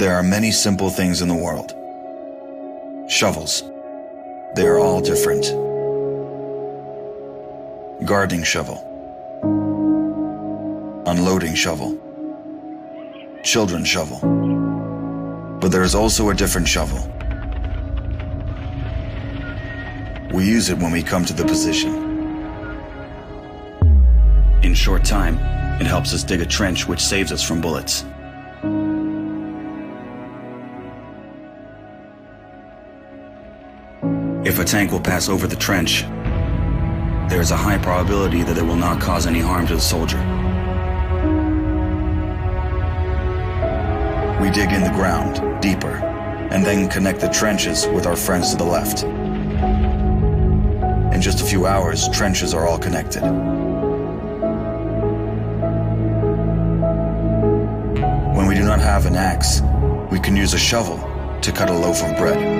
There are many simple things in the world. Shovels. They are all different. Gardening shovel. Unloading shovel. Children's shovel. But there is also a different shovel. We use it when we come to the position. In short time, it helps us dig a trench which saves us from bullets. If a tank will pass over the trench, there is a high probability that it will not cause any harm to the soldier. We dig in the ground, deeper, and then connect the trenches with our friends to the left. In just a few hours, trenches are all connected. When we do not have an axe, we can use a shovel to cut a loaf of bread.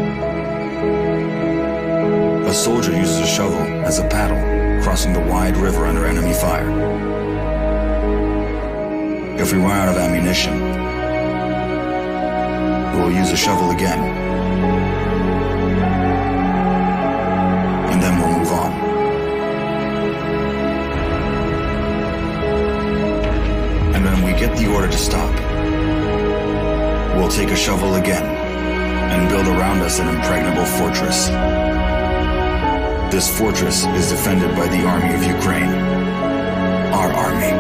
A soldier uses a shovel as a paddle, crossing the wide river under enemy fire. If we run out of ammunition, we will use a shovel again. And then we'll move on. And when we get the order to stop, we'll take a shovel again and build around us an impregnable fortress. This fortress is defended by the army of Ukraine, our army.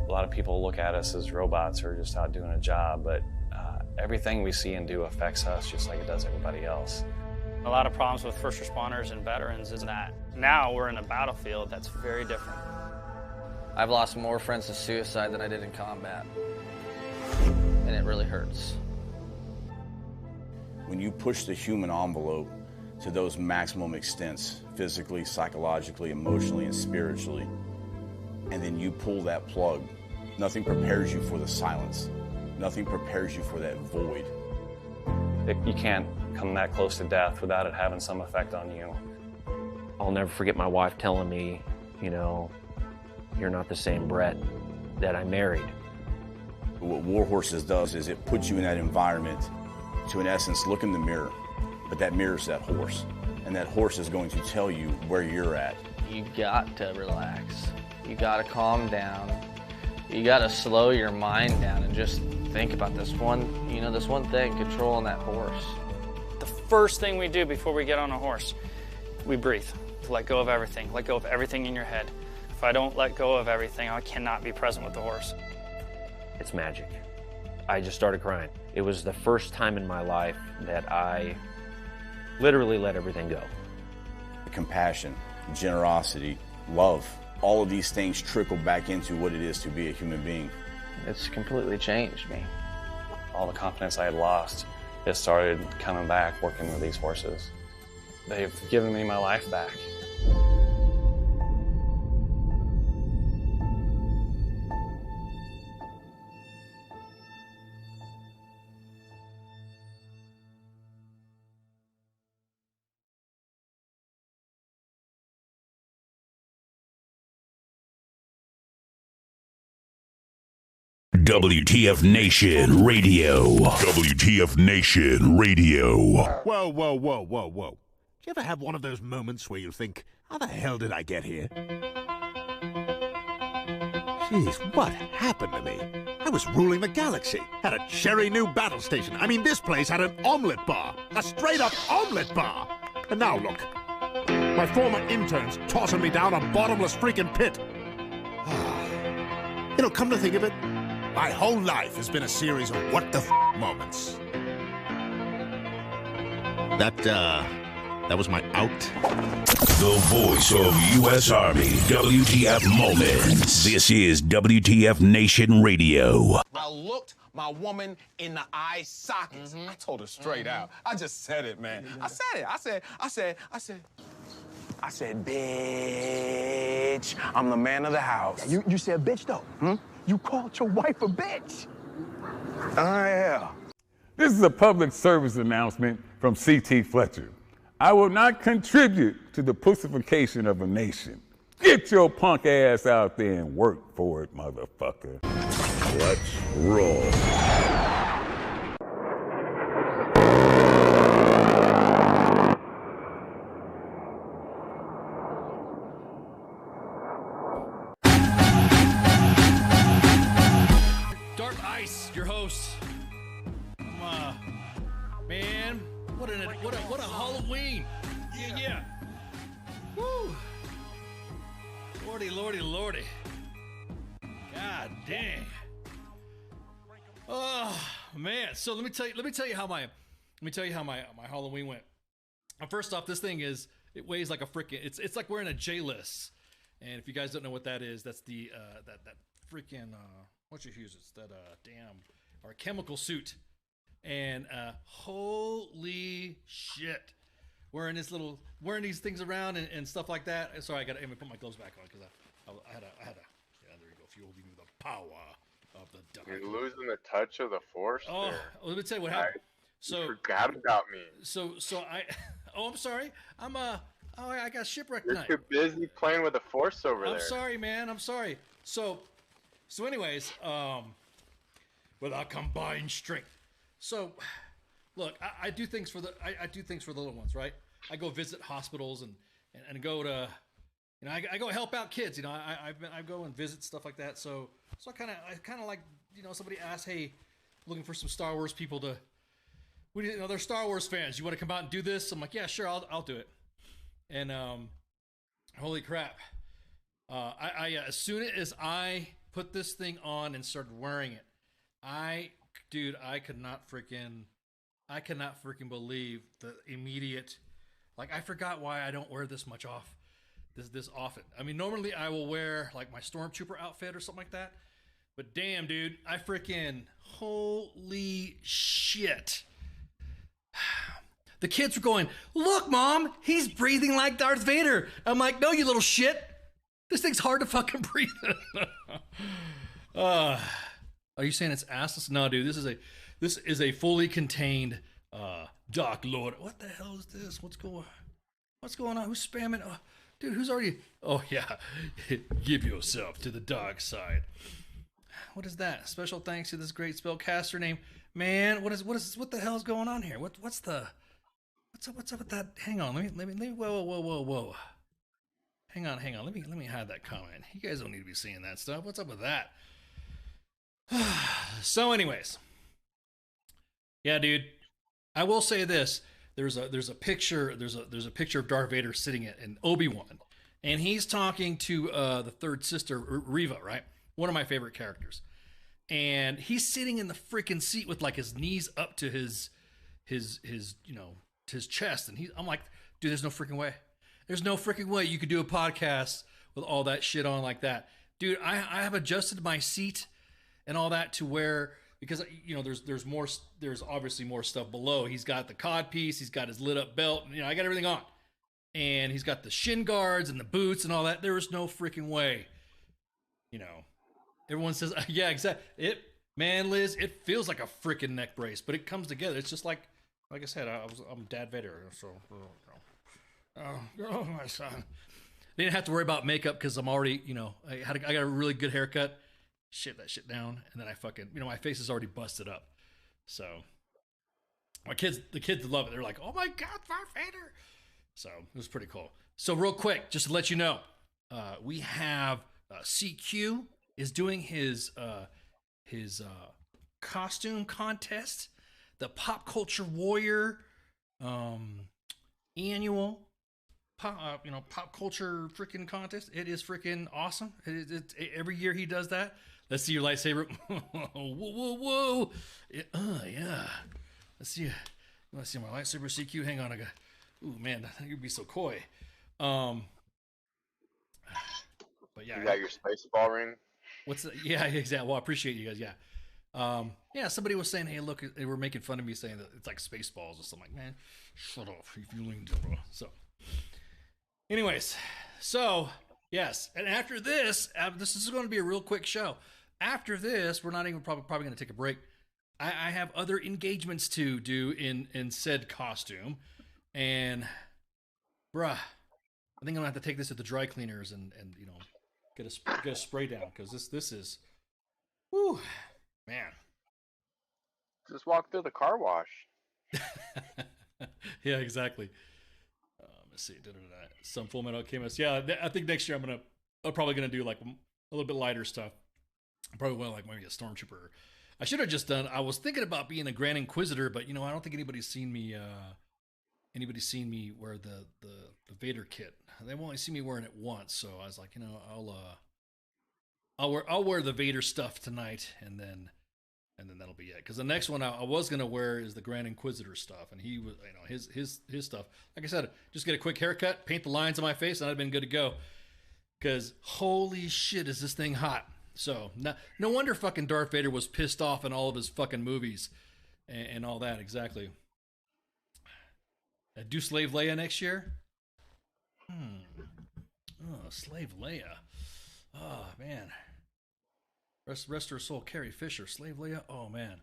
A lot of people look at us as robots who are just out doing a job, but everything we see and do affects us just like it does everybody else. A lot of problems with first responders and veterans is that now we're in a battlefield that's very different. I've lost more friends to suicide than I did in combat, and it really hurts. When you push the human envelope to those maximum extents, physically, psychologically, emotionally, and spiritually, and then you pull that plug, nothing prepares you for the silence. Nothing prepares you for that void. You can't come that close to death without it having some effect on you. I'll never forget my wife telling me, you know, you're not the same Brett that I married. What War Horses does is it puts you in that environment to, in essence, look in the mirror. But that mirror's that horse. And that horse is going to tell you where you're at. You got to relax. You got to calm down. You got to slow your mind down and just think about this one thing, controlling that horse. The first thing we do before we get on a horse, we breathe. Let go of everything. Let go of everything in your head. If I don't let go of everything, I cannot be present with the horse. It's magic. I just started crying. It was the first time in my life that I literally let everything go. Compassion, generosity, love, all of these things trickle back into what it is to be a human being. It's completely changed me. All the confidence I had lost, it started coming back working with these horses. They've given me my life back. WTF Nation Radio. WTF Nation Radio. Whoa, whoa, whoa, whoa, whoa. Do you ever have one of those moments where you think, how the hell did I get here? Jeez, what happened to me? I was ruling the galaxy, had a cherry new battle station. I mean, this place had an omelet bar, a straight-up omelet bar. And now look, my former intern's tossing me down a bottomless freaking pit. You know, come to think of it, my whole life has been a series of what the moments. That was my out. The voice of U.S. Army, WTF Moments. This is WTF Nation Radio. I looked my woman in the eye sockets. I told her straight out. I just said it, man. I said it. I said, I said, bitch, I'm the man of the house. You said bitch, though. You called your wife a bitch. Yeah. This is a public service announcement from C.T. Fletcher. I will not contribute to the pussification of a nation. Get your punk ass out there and work for it, motherfucker. Let's roll. Dark Ice, your host. Man, what a Halloween! Yeah. Woo! Lordy. God dang. Oh man. So let me tell you how my Halloween went. First off, this thing it weighs like a freaking. It's like wearing a J-list. And if you guys don't know what that is, that's the that freaking what you use? It's that or chemical suit. And holy shit, wearing these things around and stuff like that. Sorry, I gotta put my gloves back on because I had a yeah, there you go. Fueled me with the power of the duck. You're losing the touch of the force. Oh, there. Let me tell you what happened. You forgot about me. So I I'm sorry. I got shipwrecked tonight. You're too busy playing with the force over there. I'm sorry, man. I'm sorry. So anyways, with our combined strength. So, look, I do things for the little ones, right? I go visit hospitals and go to, I go help out kids. I go and visit stuff like that. So I kind of like, somebody asked, hey, looking for some Star Wars people to, they're Star Wars fans. You want to come out and do this? I'm like, yeah, sure, I'll do it. And holy crap, I as soon as I put this thing on and started wearing it, I could not freaking believe the immediate, I forgot why I don't wear this much this often. I mean, normally I will wear like my Stormtrooper outfit or something like that, but damn, dude, I freaking, holy shit. The kids were going, look, Mom, he's breathing like Darth Vader. I'm like, no, you little shit. This thing's hard to fucking breathe. Are you saying it's assless? No, dude. This is a fully contained Dark Lord. What the hell is this? What's going on? Who's spamming? Oh, dude, who's already? Oh yeah, give yourself to the dark side. What is that? Special thanks to this great spellcaster name. Man, what the hell's going on here? What's up with that? Hang on, let me. Whoa. Hang on. Let me hide that comment. You guys don't need to be seeing that stuff. What's up with that? So anyways, yeah, dude, I will say this. There's a picture of Darth Vader sitting in Obi-Wan, and he's talking to the third sister, Reva, right? One of my favorite characters. And he's sitting in the freaking seat with like his knees up to his chest, and I'm like, dude, there's no freaking way. There's no freaking way you could do a podcast with all that shit on like that. Dude, I have adjusted my seat and all that to where, because there's obviously more stuff below. He's got the cod piece, he's got his lit up belt, I got everything on. And he's got the shin guards and the boots and all that. There is no freaking way. Everyone says, yeah, exactly. Man, Liz, it feels like a freaking neck brace, but it comes together. It's just like I said, I'm Dad Vader, so oh my son. They didn't have to worry about makeup because I'm already, I got a really good haircut. Shit that shit down, and then I fucking, my face is already busted up. So the kids love it. They're like, oh my God, Darth Vader. So it was pretty cool. So real quick, just to let you know, we have CQ is doing his costume contest, the Pop Culture Warrior annual pop culture freaking contest. It is freaking awesome. Every year he does that. Let's see your lightsaber. Whoa. Yeah. Let's see. You want to see my lightsaber, CQ? Hang on. I got. Ooh, man, you'd be so coy. But yeah. You got your space ball ring? What's that? Yeah, exactly. Well, I appreciate you guys. Yeah. Yeah, somebody was saying, hey, look, they were making fun of me saying that it's like Spaceballs or something. Like, man, shut up. If you lean to, bro. So, Anyways, so yes, and after this, this is going to be a real quick show. After this, we're not even probably going to take a break. I have other engagements to do in said costume, and bruh, I think I'm gonna have to take this to the dry cleaners and you know get a spray down because this is, whoo, man. Just walk through the car wash. Yeah, exactly. Let's see. Some Full Metal Alchemist. Yeah, I think next year I'm probably gonna do like a little bit lighter stuff. Probably will like maybe a Stormtrooper. I should have just done. I was thinking about being a Grand Inquisitor, but you know I don't think anybody's seen me. Anybody's seen me wear the Vader kit. They've only seen me wearing it once, so I was like, you know, I'll wear the Vader stuff tonight, and then that'll be it. Because the next one I was gonna wear is the Grand Inquisitor stuff, and he was, you know, his stuff. Like I said, just get a quick haircut, paint the lines on my face, and I'd been good to go. Because holy shit, is this thing hot? So no wonder fucking Darth Vader was pissed off in all of his fucking movies and all that. Exactly. Do Slave Leia next year? Oh, Slave Leia. Oh man. Rest her soul, Carrie Fisher. Slave Leia. Oh man.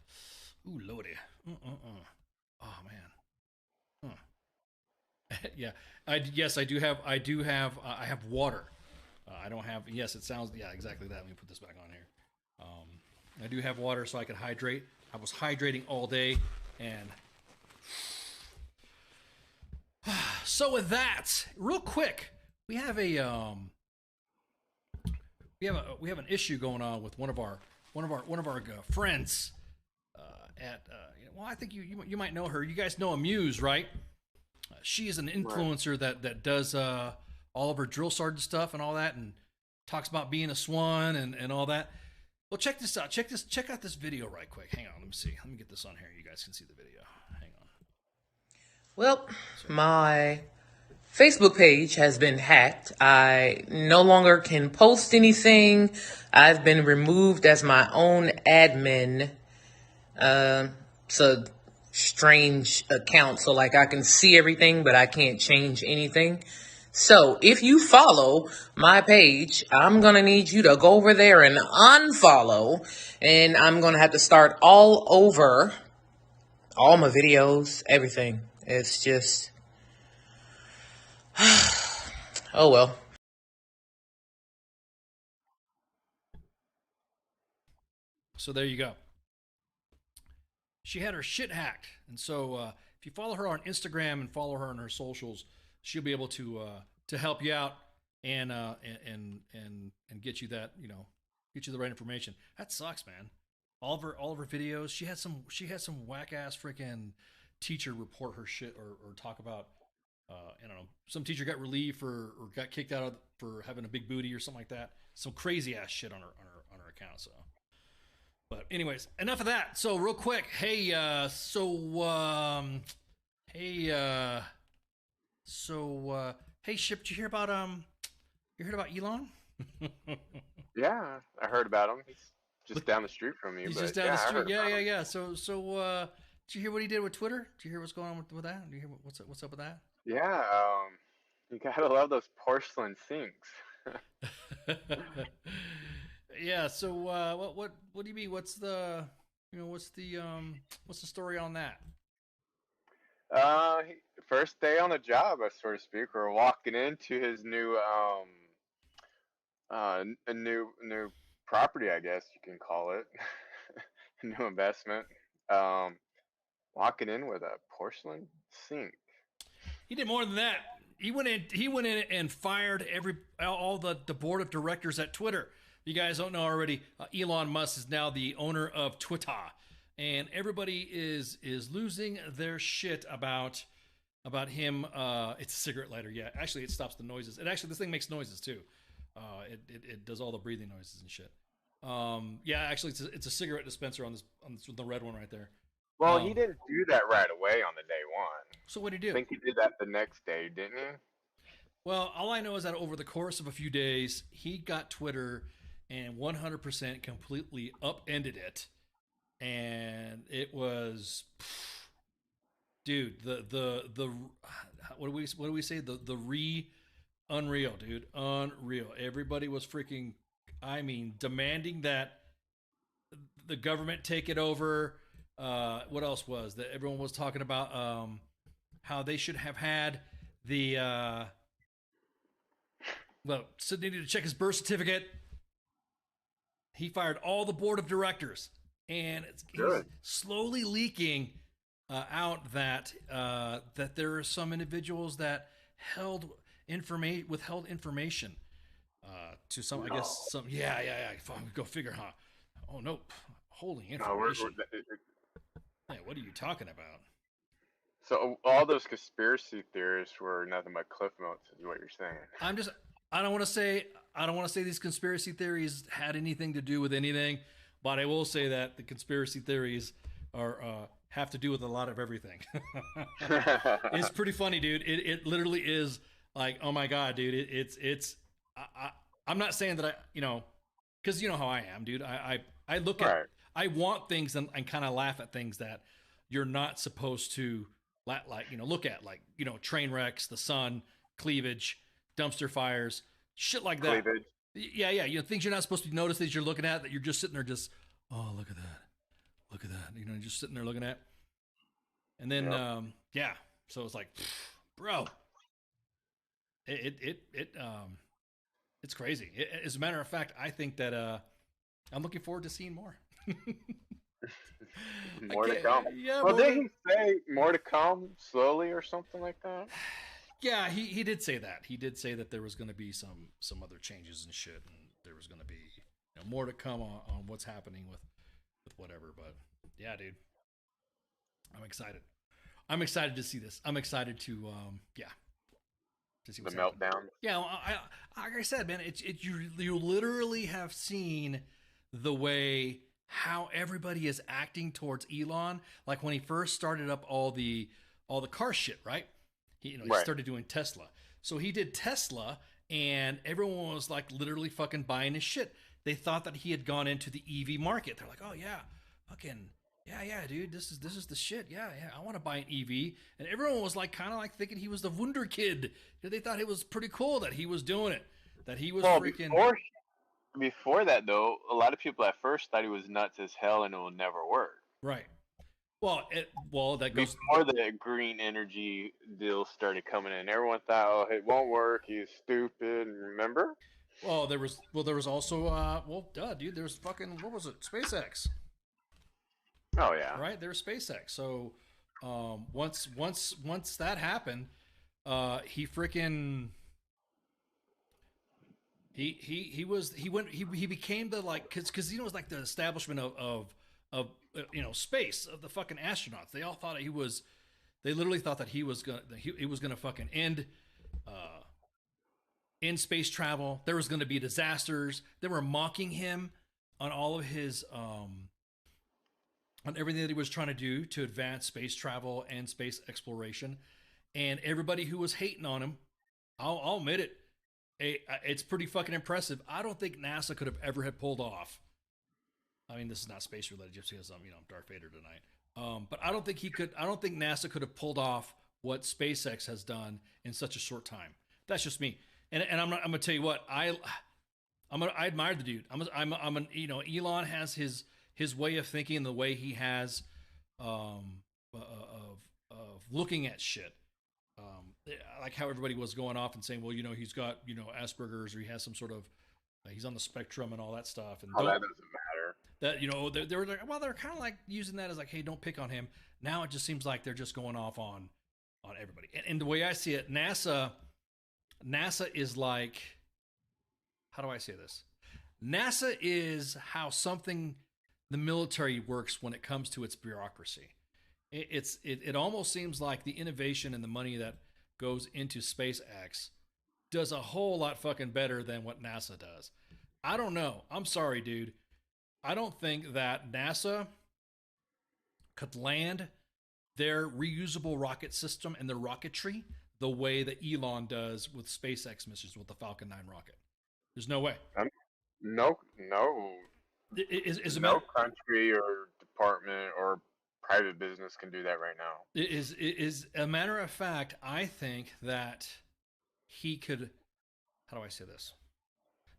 Ooh lordy. Oh man. Yeah. I have water. I don't have. Yes, it sounds. Yeah, exactly that. Let me put this back on here. I do have water, so I can hydrate. I was hydrating all day, and so with that, real quick, we have an issue going on with one of our friends. Well, I think you might know her. You guys know Amuse, right? She is an influencer that does all of her drill sergeant stuff and all that, and talks about being a swan and all that. Well, check this out. Check out this video right quick. Hang on, let me see. Let me get this on here. You guys can see the video. Hang on. Well, my Facebook page has been hacked. I no longer can post anything. I've been removed as my own admin. It's a strange account, so like I can see everything, but I can't change anything. So if you follow my page, I'm going to need you to go over there and unfollow, and I'm going to have to start all over, all my videos, everything. It's just, oh well. So there you go. She had her shit hacked, and so if you follow her on Instagram and follow her on her socials, she'll be able to help you out and get you that, you know, get you the right information. That sucks, man. All of her videos. She had some whack ass freaking teacher report her shit or talk about I don't know, some teacher got relieved or got kicked out for having a big booty or something like that. Some crazy ass shit on her account. So, but anyways, enough of that. So real quick, hey, hey, Ship, did you hear about Elon? Yeah, I heard about him. He's just down the street from me. He's but just down yeah, the I street. heard about him. Yeah. So did you hear what he did with Twitter? Did you hear what's going on with that? Do you hear what's up with that? Yeah, you gotta love those porcelain sinks. Yeah. So what do you mean? What's the story on that? First day on the job, so to speak, we're walking into his new a new property, I guess you can call it, new investment. Walking in with a porcelain sink. He did more than that. He went in and fired all the board of directors at Twitter. If you guys don't know already, Elon Musk is now the owner of Twitter, and everybody is losing their shit about him. It's a cigarette lighter. Yeah, actually, it stops the noises. This thing makes noises too. It does all the breathing noises and shit. Yeah, actually, it's a cigarette dispenser on the red one right there. Well, he didn't do that right away on the day one. So what did he do? I think he did that the next day, didn't he? Well, all I know is that over the course of a few days, he got Twitter and 100% completely upended it, and it was, dude, the what do we say, the unreal, dude. Unreal. Everybody was freaking, I mean, demanding that the government take it over. What else was that? Everyone was talking about how they should have had the well, Sid needed to check his birth certificate. He fired all the board of directors, and he's slowly leaking out that that there are some individuals that withheld information to some. I guess some. Yeah. Go figure, huh? Oh no, holding information. Yeah, what are you talking about? So all those conspiracy theorists were nothing but cliff notes, is what you're saying. I don't want to say these conspiracy theories had anything to do with anything, but I will say that the conspiracy theories have to do with a lot of everything. It's pretty funny, dude. It literally is like, oh my god, dude. I'm not saying that because you know how I am, dude. I look at, I want things and kind of laugh at things that you're not supposed to look at, like, train wrecks, the sun, cleavage, dumpster fires, shit like that. Cleavage. Yeah. Things you're not supposed to notice that you're looking at, that you're just sitting there just, oh, look at that. Just sitting there looking at. And then, so it's like, bro, it's crazy. As a matter of fact, I think that I'm looking forward to seeing more. More to come. Yeah, well, did he say more to come slowly or something like that? Yeah, he did say that. He did say that there was going to be some other changes and shit, and there was going to be more to come on what's happening with whatever. But yeah, dude, I'm excited. I'm excited to see this. I'm excited to see the meltdown. Happening. Yeah, like I said, man, you literally have seen the way how everybody is acting towards Elon. Like when he first started up all the car shit, right? He started doing Tesla. So he did Tesla, and everyone was like literally fucking buying his shit. They thought that he had gone into the EV market. They're like, oh yeah, fucking yeah, dude, this is the shit. Yeah, I want to buy an EV. And everyone was like kind of like thinking he was the Wunder Kid. They thought it was pretty cool that he was doing it. That he was freaking. Before that though, a lot of people at first thought he was nuts as hell and it will never work. Right. Well, that goes before the green energy deal started coming in. Everyone thought, oh, it won't work. He's stupid. Remember? Well, there was also dude, there was fucking, what was it? SpaceX. Oh yeah. Right? There's SpaceX. So once that happened, he freaking he became the, like, cuz it was like the establishment of space, of the fucking astronauts. They all thought they literally thought that he was gonna fucking end space travel. There was gonna be disasters. They were mocking him on all of his on everything that he was trying to do to advance space travel and space exploration. And everybody who was hating on him, I'll admit it, it's pretty fucking impressive. I don't think NASA could have ever had pulled off. I mean, this is not space related, just because I'm Darth Vader tonight. But I don't think NASA could have pulled off what SpaceX has done in such a short time. That's just me. And I'm gonna tell you what, I admire the dude. Elon has his way of thinking, the way he has of looking at shit. Like how everybody was going off and saying, well, he's got Asperger's, or he has some sort of he's on the spectrum and all that stuff. And that doesn't matter. That they were like, well, they're kind of like using that as like, hey, don't pick on him. Now it just seems like they're just going off on everybody. And the way I see it, NASA is like, how do I say this? NASA is how the military works when it comes to its bureaucracy. It almost seems like the innovation and the money that goes into SpaceX does a whole lot fucking better than what NASA does. I don't know. I'm sorry, dude. I don't think that NASA could land their reusable rocket system and their rocketry the way that Elon does with SpaceX missions with the Falcon 9 rocket. There's no way. No. Is no country or department or private business can do that right now. Is a matter of fact, I think that he could how do I say this?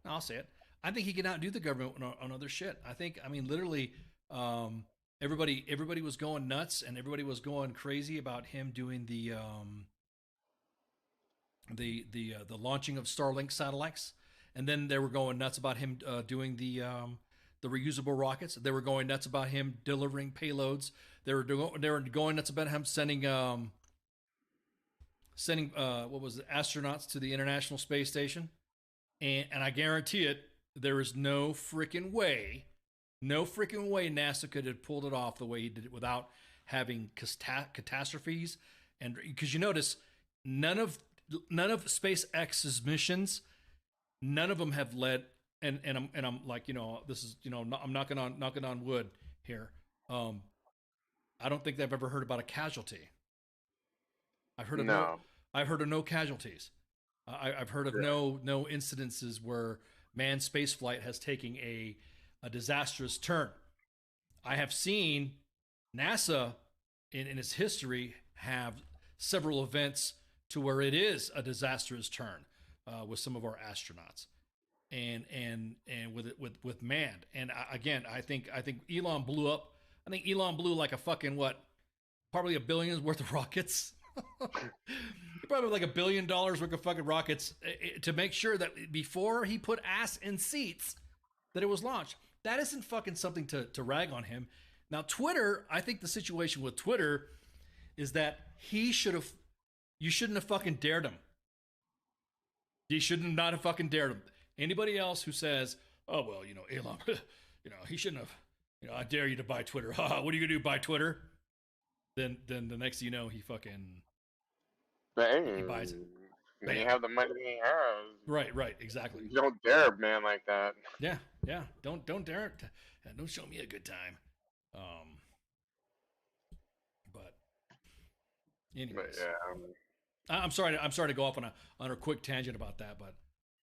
No, I'll say it. I think he can outdo the government on other shit. I mean, literally, everybody was going nuts and everybody was going crazy about him doing the launching of Starlink satellites, and then they were going nuts about him doing the reusable rockets. They were going nuts about him delivering payloads. They were going nuts about him sending what was it, astronauts to the International Space Station, and I guarantee it, there is no freaking way NASA could have pulled it off the way he did it without having catastrophes. And because you notice, none of SpaceX's missions, none of them have led. And I'm like, this is, I'm knocking on wood here. I don't think they've ever heard about a casualty. I've heard of no casualties. I've heard of no incidences where manned spaceflight has taken a disastrous turn. I have seen NASA in its history have several events to where it is a disastrous turn with some of our astronauts and with manned. And again, I think Elon blew up. I think Elon blew like a fucking probably $1 billion worth of rockets. Probably like $1 billion worth of fucking rockets to make sure that before he put ass in seats that it was launched. That isn't fucking something to rag on him. Now Twitter, I think the situation with Twitter is that you shouldn't have fucking dared him. You should not have fucking dared him. Anybody else who says, oh well, Elon, he shouldn't have, I dare you to buy Twitter. What are you gonna do, buy Twitter? Then the next thing you know, he fucking he buys it. When you have the money he has. Right, exactly. You don't dare a man like that. Yeah. Don't dare it. Don't show me a good time. But anyways. But yeah. I'm sorry to go off on a quick tangent about that, but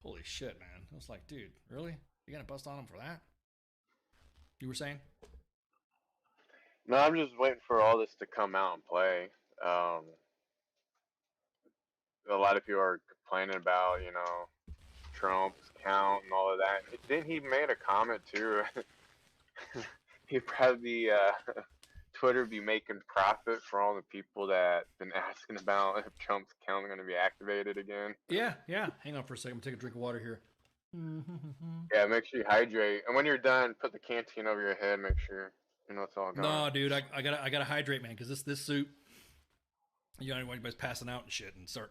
holy shit, man. I was like, dude, really? You gonna bust on him for that? You were saying? No, I'm just waiting for all this to come out and play. A lot of people are complaining about, Trump's count and all of that. Didn't he made a comment too? He'd probably Twitter be making profit for all the people that been asking about if Trump's count is going to be activated again. Yeah. Hang on for a second. I'm gonna take a drink of water here. Yeah, make sure you hydrate, and when you're done, put the canteen over your head. Make sure it's all gone. No, dude, I gotta hydrate, man, because this soup, everybody's passing out and shit, and start.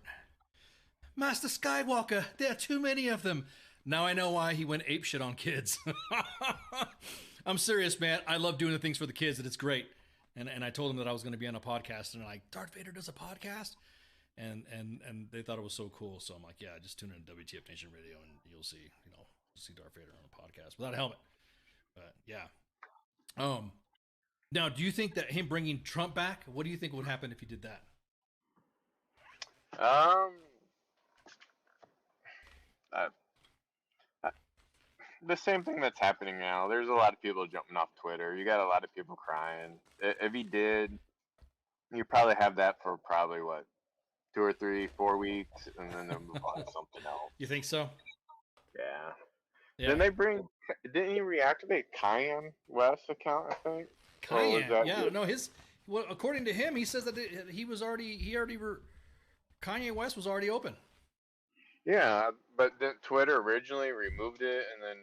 Master Skywalker, there are too many of them. Now I know why he went apeshit on kids. I'm serious, man. I love doing the things for the kids, and it's great. And I told them that I was going to be on a podcast, and they're like, Darth Vader does a podcast? And they thought it was so cool. So I'm like, yeah, just tune in to WTF Nation Radio, and you'll see, see Darth Vader on a podcast without a helmet. But yeah. Now, do you think that him bringing Trump back, what do you think would happen if he did that? The same thing that's happening now. There's a lot of people jumping off Twitter. You got a lot of people crying. If he did, you probably have that for probably 2 or 3, 4 weeks, and then they'll move on to something else. You think so? Yeah. Then didn't he reactivate Kanye West's account, I think? Kanye, according to him, he says that Kanye West was already open. Yeah, but then Twitter originally removed it, and then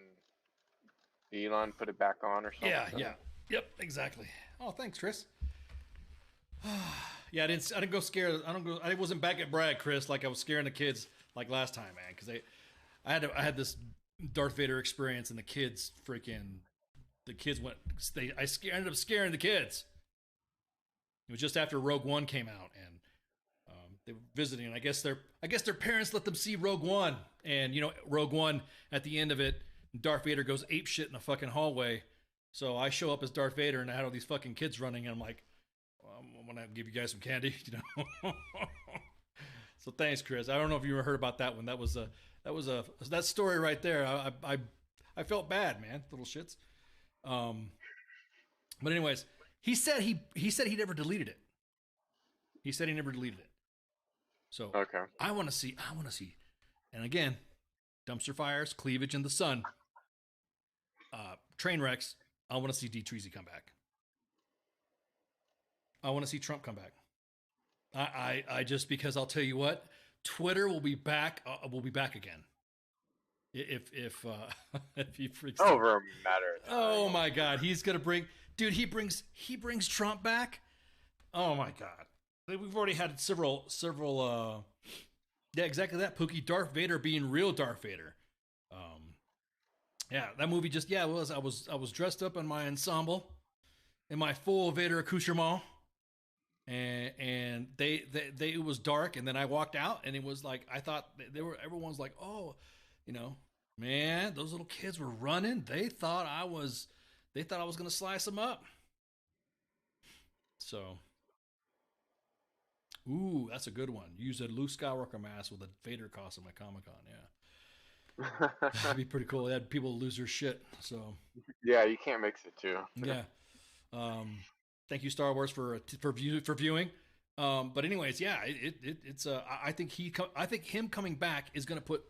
Elon put it back on or something. Yep, exactly. Oh, thanks, Chris. Yeah, I didn't go scare. I wasn't back at Brad, Chris, like I was scaring the kids like last time, man, because I had this Darth Vader experience, and the kids ended up scaring the kids. It was just after Rogue One came out, and they were visiting, and I guess their parents let them see Rogue One, and Rogue One, at the end of it, Darth Vader goes apeshit in a fucking hallway. So I show up as Darth Vader, and I had all these fucking kids running, and I'm like, I'm gonna give you guys some candy, So thanks, Chris. I don't know if you ever heard about that one. That story right there. I felt bad, man, little shits. But anyways, he said he never deleted it. He said he never deleted it. So okay. I want to see. And again, dumpster fires, cleavage in the sun, train wrecks. I want to see D. Treasy come back. I want to see Trump come back. I just, because I'll tell you what, Twitter will be back. Will be back again. If he freaks over a matter of time. Oh my God, he's gonna bring, dude. He brings Trump back. Oh my God, we've already had several. Yeah, exactly that. Pookie, Darth Vader being real Darth Vader. Yeah, that movie just, yeah, it was. I was dressed up in my ensemble, in my full Vader accoutrement. And they it was dark, and then I walked out, and it was like, I thought everyone's like, oh, you know, man, those little kids were running. They thought I was gonna slice them up. So, ooh, that's a good one. Use a Luke Skywalker mask with a Vader costume at Comic-Con. Yeah, that'd be pretty cool. They had people lose their shit. So, yeah, you can't mix it too. Yeah. Thank you, Star Wars, for viewing. But anyways, yeah, it's I think him coming back is gonna put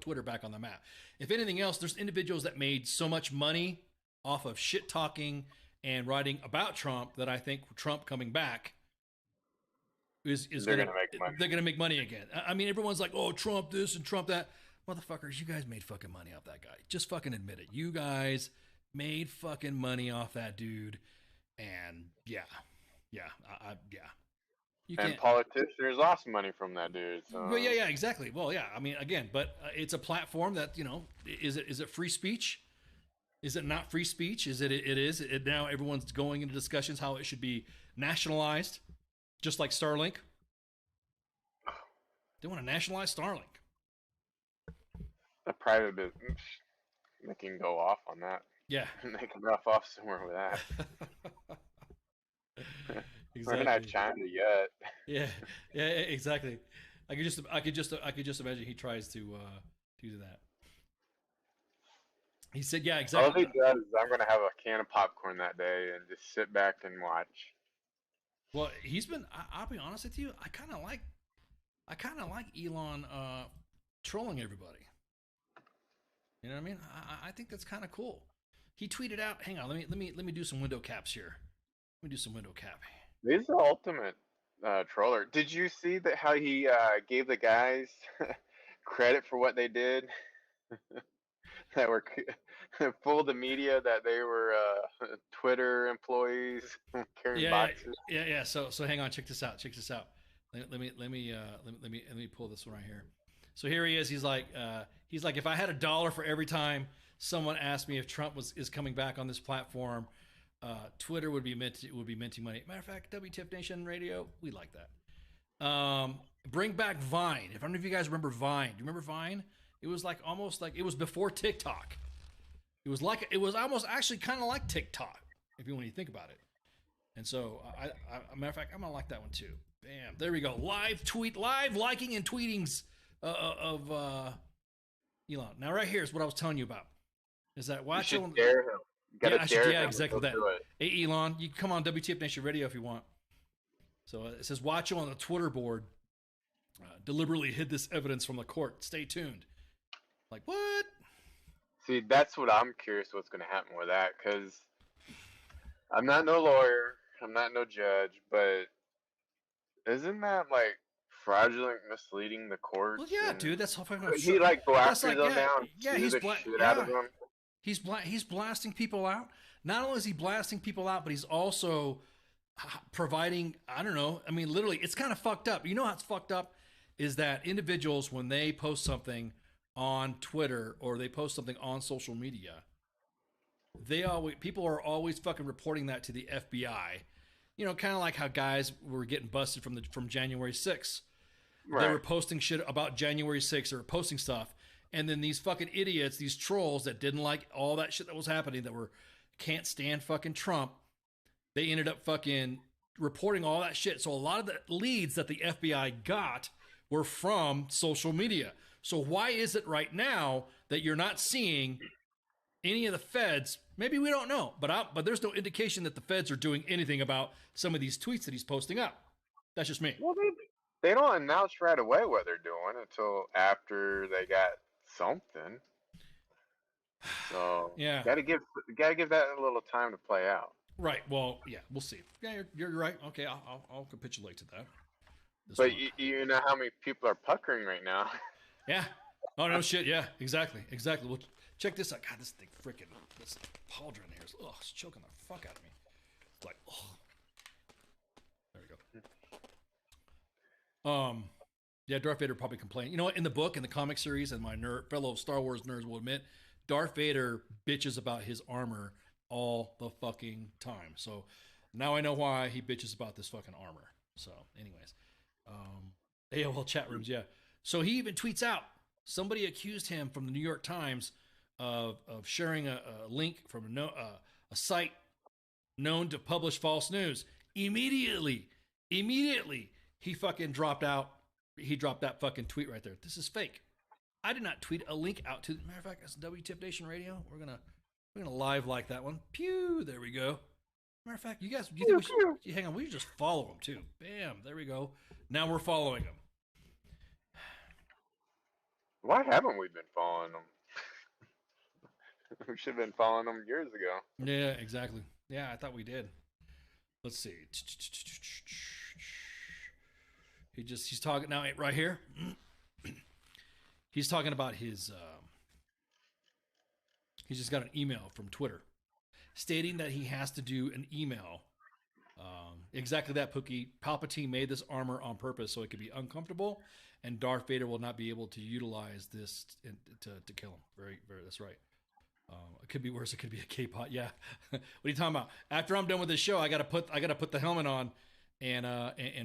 Twitter back on the map. If anything else, there's individuals that made so much money off of shit talking and writing about Trump that I think Trump coming back is they're gonna make money. They're gonna make money again. I mean, everyone's like, oh, Trump this and Trump that. Motherfuckers, you guys made fucking money off that guy. Just fucking admit it. You guys made fucking money off that dude. And yeah. And politicians lost money from that dude. So. Well, yeah, exactly. Well, yeah, I mean, again, but it's a platform that, you know, is it free speech? Is it not free speech? Is it? It is. Now everyone's going into discussions how it should be nationalized, just like Starlink. They want to nationalize Starlink. A private business. They can go off on that. Yeah. They can rough off somewhere with that. Exactly. We're not China yet. Yeah, exactly. I could just imagine he tries to do that. He said, "Yeah, exactly." All he does is, I'm going to have a can of popcorn that day and just sit back and watch. Well, he's been. I'll be honest with you. I kind of like Elon trolling everybody. You know what I mean? I think that's kind of cool. He tweeted out. Hang on, let me do some window caps here. Let me do some window cap. He's the ultimate troller. Did you see that how he gave the guys credit for what they did? That were fooled the media that they were Twitter employees carrying boxes. Yeah. So hang on, check this out. Let me pull this one right here. So here he is. He's like, if I had $1 for every time someone asked me if Trump is coming back on this platform, Twitter would be minting money. Matter of fact, WTF Nation Radio, we like that. Bring back Vine. If I don't know if you guys remember Vine. Do you remember Vine? It was like almost like it was before TikTok. It was almost actually kind of like TikTok, when you think about it. And so, matter of fact, I'm gonna like that one too. Bam, there we go. Live liking and tweetings of Elon. Now, right here is what I was telling you about. Is that watch you should dare him. You gotta dare him. Exactly that. Hey, Elon, you can come on WTF Nation Radio if you want. So it says, Watcho on the Twitter board deliberately hid this evidence from the court. Stay tuned. Like, what? See, that's what I'm curious what's going to happen with that, because I'm not no lawyer, I'm not no judge, but isn't that, like, fraudulent misleading the courts? Well, yeah, dude, that's how fucking... He, like, blasted them down, he's out of them. He's blasting people out. Not only is he blasting people out, but he's also providing, I don't know, I mean, literally, it's kind of fucked up. You know how it's fucked up? Is that individuals, when they post something on Twitter or they post something on social media, people are always fucking reporting that to the FBI. You know, kind of like how guys were getting busted from January 6th. Right. They were posting shit about January 6th or posting stuff. And then these fucking idiots, these trolls that didn't like all that shit that was happening, can't stand fucking Trump, they ended up fucking reporting all that shit. So a lot of the leads that the FBI got were from social media. So why is it right now that you're not seeing any of the feds? Maybe we don't know, but there's no indication that the feds are doing anything about some of these tweets that he's posting up. That's just me. Well, they don't announce right away what they're doing until after they got something. So Yeah. gotta give that a little time to play out. Right. Well, yeah, we'll see. Yeah, you're right. Okay, I'll capitulate to that. But you know how many people are puckering right now. Yeah. Oh no shit. Yeah. Exactly. Well, check this out. God, this thing freaking this pauldron here is it's choking the fuck out of me. It's like There we go. Yeah, Darth Vader probably complained. You know what? In the book, in the comic series, and my fellow Star Wars nerds will admit, Darth Vader bitches about his armor all the fucking time. So now I know why he bitches about this fucking armor. So, anyways, AOL chat rooms, yeah. So he even tweets out. Somebody accused him from the New York Times of sharing a link from a site known to publish false news. Immediately, he fucking dropped out. He dropped that fucking tweet right there. This is fake. I did not tweet a link out to. Matter of fact, that's WTF Nation Radio. We're gonna live like that one. Pew. There we go. Matter of fact, you guys, you think we should, hang on? We should just follow them too. Bam. There we go. Now we're following them. Why haven't we been following them? We should have been following them years ago. Yeah, exactly. Yeah, I thought we did. Let's see. He's talking now right here. He's talking about his. He's just got an email from Twitter stating that he has to do an email. Exactly that, Pookie. Palpatine made this armor on purpose so it could be uncomfortable, and Darth Vader will not be able to utilize this to kill him. Very, very. That's right. It could be worse. It could be a K-pot. Yeah. What are you talking about? After I'm done with this show, I gotta put the helmet on, and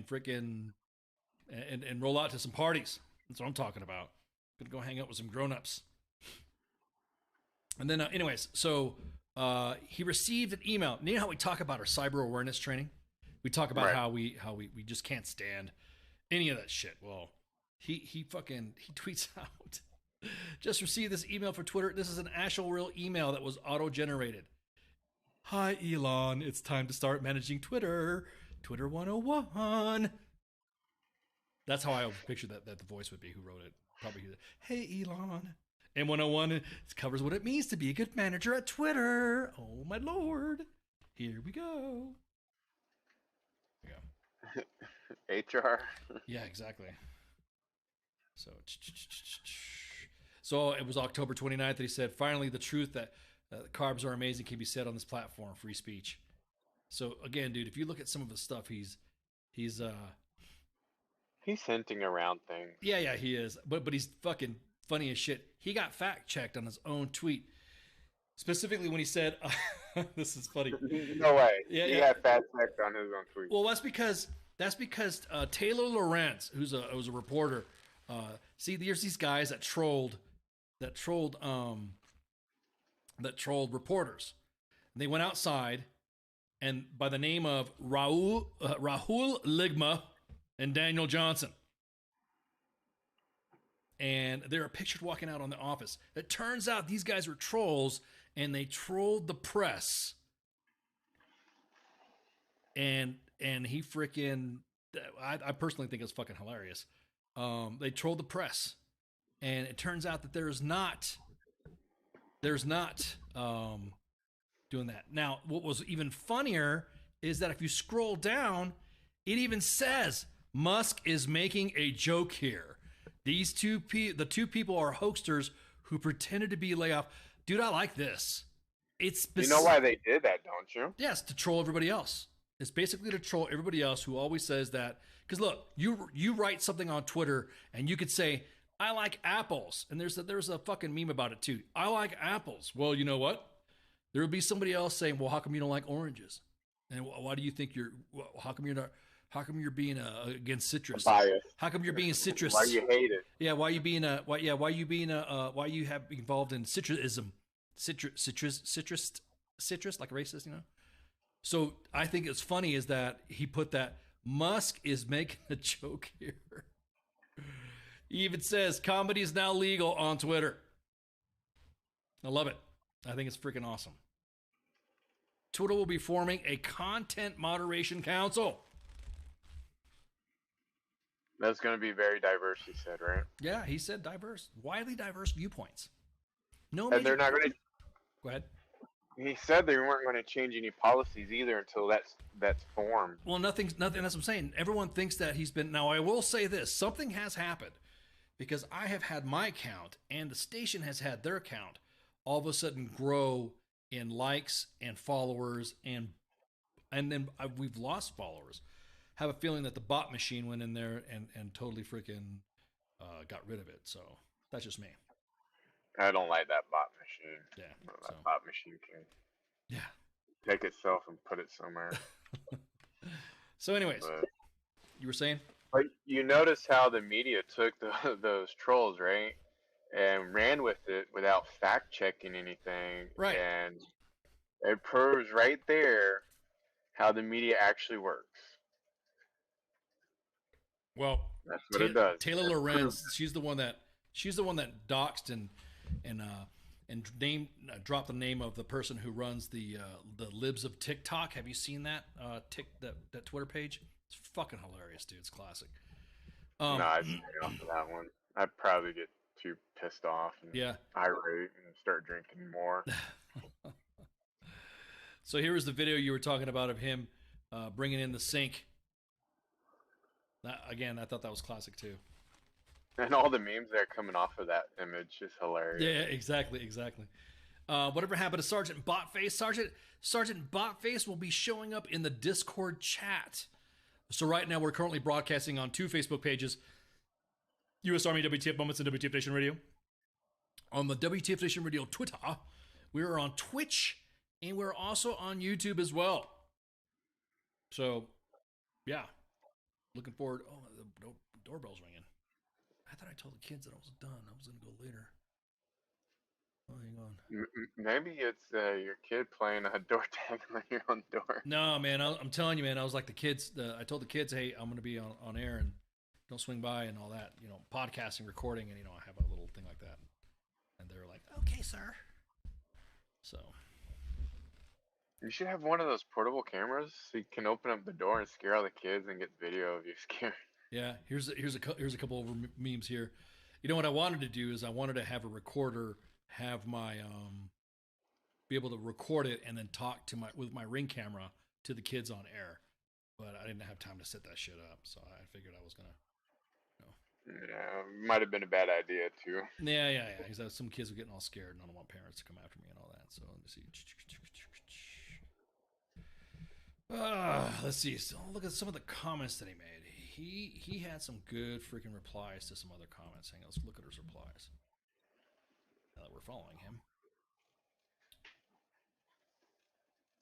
freaking and roll out to some parties. That's what I'm talking about. Gonna go hang out with some grown-ups. And then, anyways, so he received an email. You know how we talk about our cyber awareness training? We talk about how we just can't stand any of that shit. Well, he tweets out. Just received this email from Twitter. This is an actual real email that was auto-generated. Hi, Elon. It's time to start managing Twitter. Twitter 101. That's how I pictured that the voice would be who wrote it. Probably, hey, Elon. And 101 covers what it means to be a good manager at Twitter. Oh, my Lord. Here we go. HR. Yeah, exactly. So it was October 29th that he said, finally, the truth that carbs are amazing can be said on this platform, free speech. So again, dude, if you look at some of the stuff, he's hinting around things. Yeah, he is. But he's fucking funny as shit. He got fact checked on his own tweet. Specifically when he said, this is funny. No way. Yeah, he got fact checked on his own tweet. Well, that's because Taylor Lorenz, who's a reporter, see, there's these guys that trolled reporters. And they went outside, and by the name of Rahul Ligma and Daniel Johnson. And they were pictured walking out on the office. It turns out these guys were trolls, and they trolled the press. And he freaking, I personally think it's fucking hilarious. They trolled the press, and it turns out that there's not doing that. Now, what was even funnier is that if you scroll down, it even says Musk is making a joke here. The two people are hoaxers who pretended to be layoff. Dude, I like this. It's you know why they did that, don't you? Yes, to troll everybody else. It's basically to troll everybody else who always says that. Because look, you write something on Twitter and you could say, I like apples. And there's a fucking meme about it too. I like apples. Well, you know what? There would be somebody else saying, well, how come you don't like oranges? And why do you think how come you're being against citrus? Biased. How come you're being citrus? Why you hate it? Yeah, why you have involved in citrusism? Citrus, like a racist, you know? So I think it's funny is that he put that Musk is making a joke here. He even says comedy is now legal on Twitter. I love it. I think it's freaking awesome. Twitter will be forming a content moderation council. That's going to be very diverse, he said, right? Yeah, he said diverse, widely diverse viewpoints. No, And they're not going to. Go ahead. He said they weren't going to change any policies either until that's formed. Well, nothing. That's what I'm saying. Everyone thinks that he's been. Now, I will say this: something has happened, because I have had my account and the station has had their account all of a sudden grow in likes and followers, and then we've lost followers. Have a feeling that the bot machine went in there and totally freaking got rid of it. So that's just me. I don't like that bot machine. Yeah, that bot machine can take itself and put it somewhere. So, anyways, you were saying? But you notice how the media took those trolls, right, and ran with it without fact checking anything, right? And it proves right there how the media actually works. Well, that's what it does. Taylor Lorenz, she's the one that doxed and dropped the name of the person who runs the libs of TikTok. Have you seen that that Twitter page? It's fucking hilarious, dude. It's classic. No, I'd stay off of that one. I'd probably get too pissed off and irate and start drinking more. So here was the video you were talking about of him bringing in the sink. Again, I thought that was classic too. And all the memes that are coming off of that image is hilarious. Yeah, exactly. Whatever happened to Sergeant Botface? Sergeant Botface will be showing up in the Discord chat. So right now we're currently broadcasting on 2 Facebook pages, U.S. Army WTF Moments and WTF Nation Radio. On the WTF Nation Radio Twitter, we are on Twitch, and we're also on YouTube as well. So, yeah. Looking forward. Oh, the doorbell's ringing. I thought I told the kids that I was done. I was going to go later. Oh, hang on. Maybe it's your kid playing a door tag on your own door. No, man. I'm telling you, man. I was like the kids. I told the kids, hey, I'm going to be on air and don't swing by and all that. You know, podcasting, recording, and, I have a little thing like that. And they were like, okay, sir. So. You should have one of those portable cameras so you can open up the door and scare all the kids and get video of you scared. Yeah, here's a couple of memes here. You know what I wanted to do is I wanted to have a recorder have my be able to record it and then talk with my Ring camera to the kids on air, but I didn't have time to set that shit up, so I figured I was gonna. Yeah, might have been a bad idea too. Yeah. Because some kids were getting all scared, and I don't want parents to come after me and all that. So let me see. Let's see. So look at some of the comments that he made. He had some good freaking replies to some other comments. Hang on, let's look at his replies. Now that we're following him.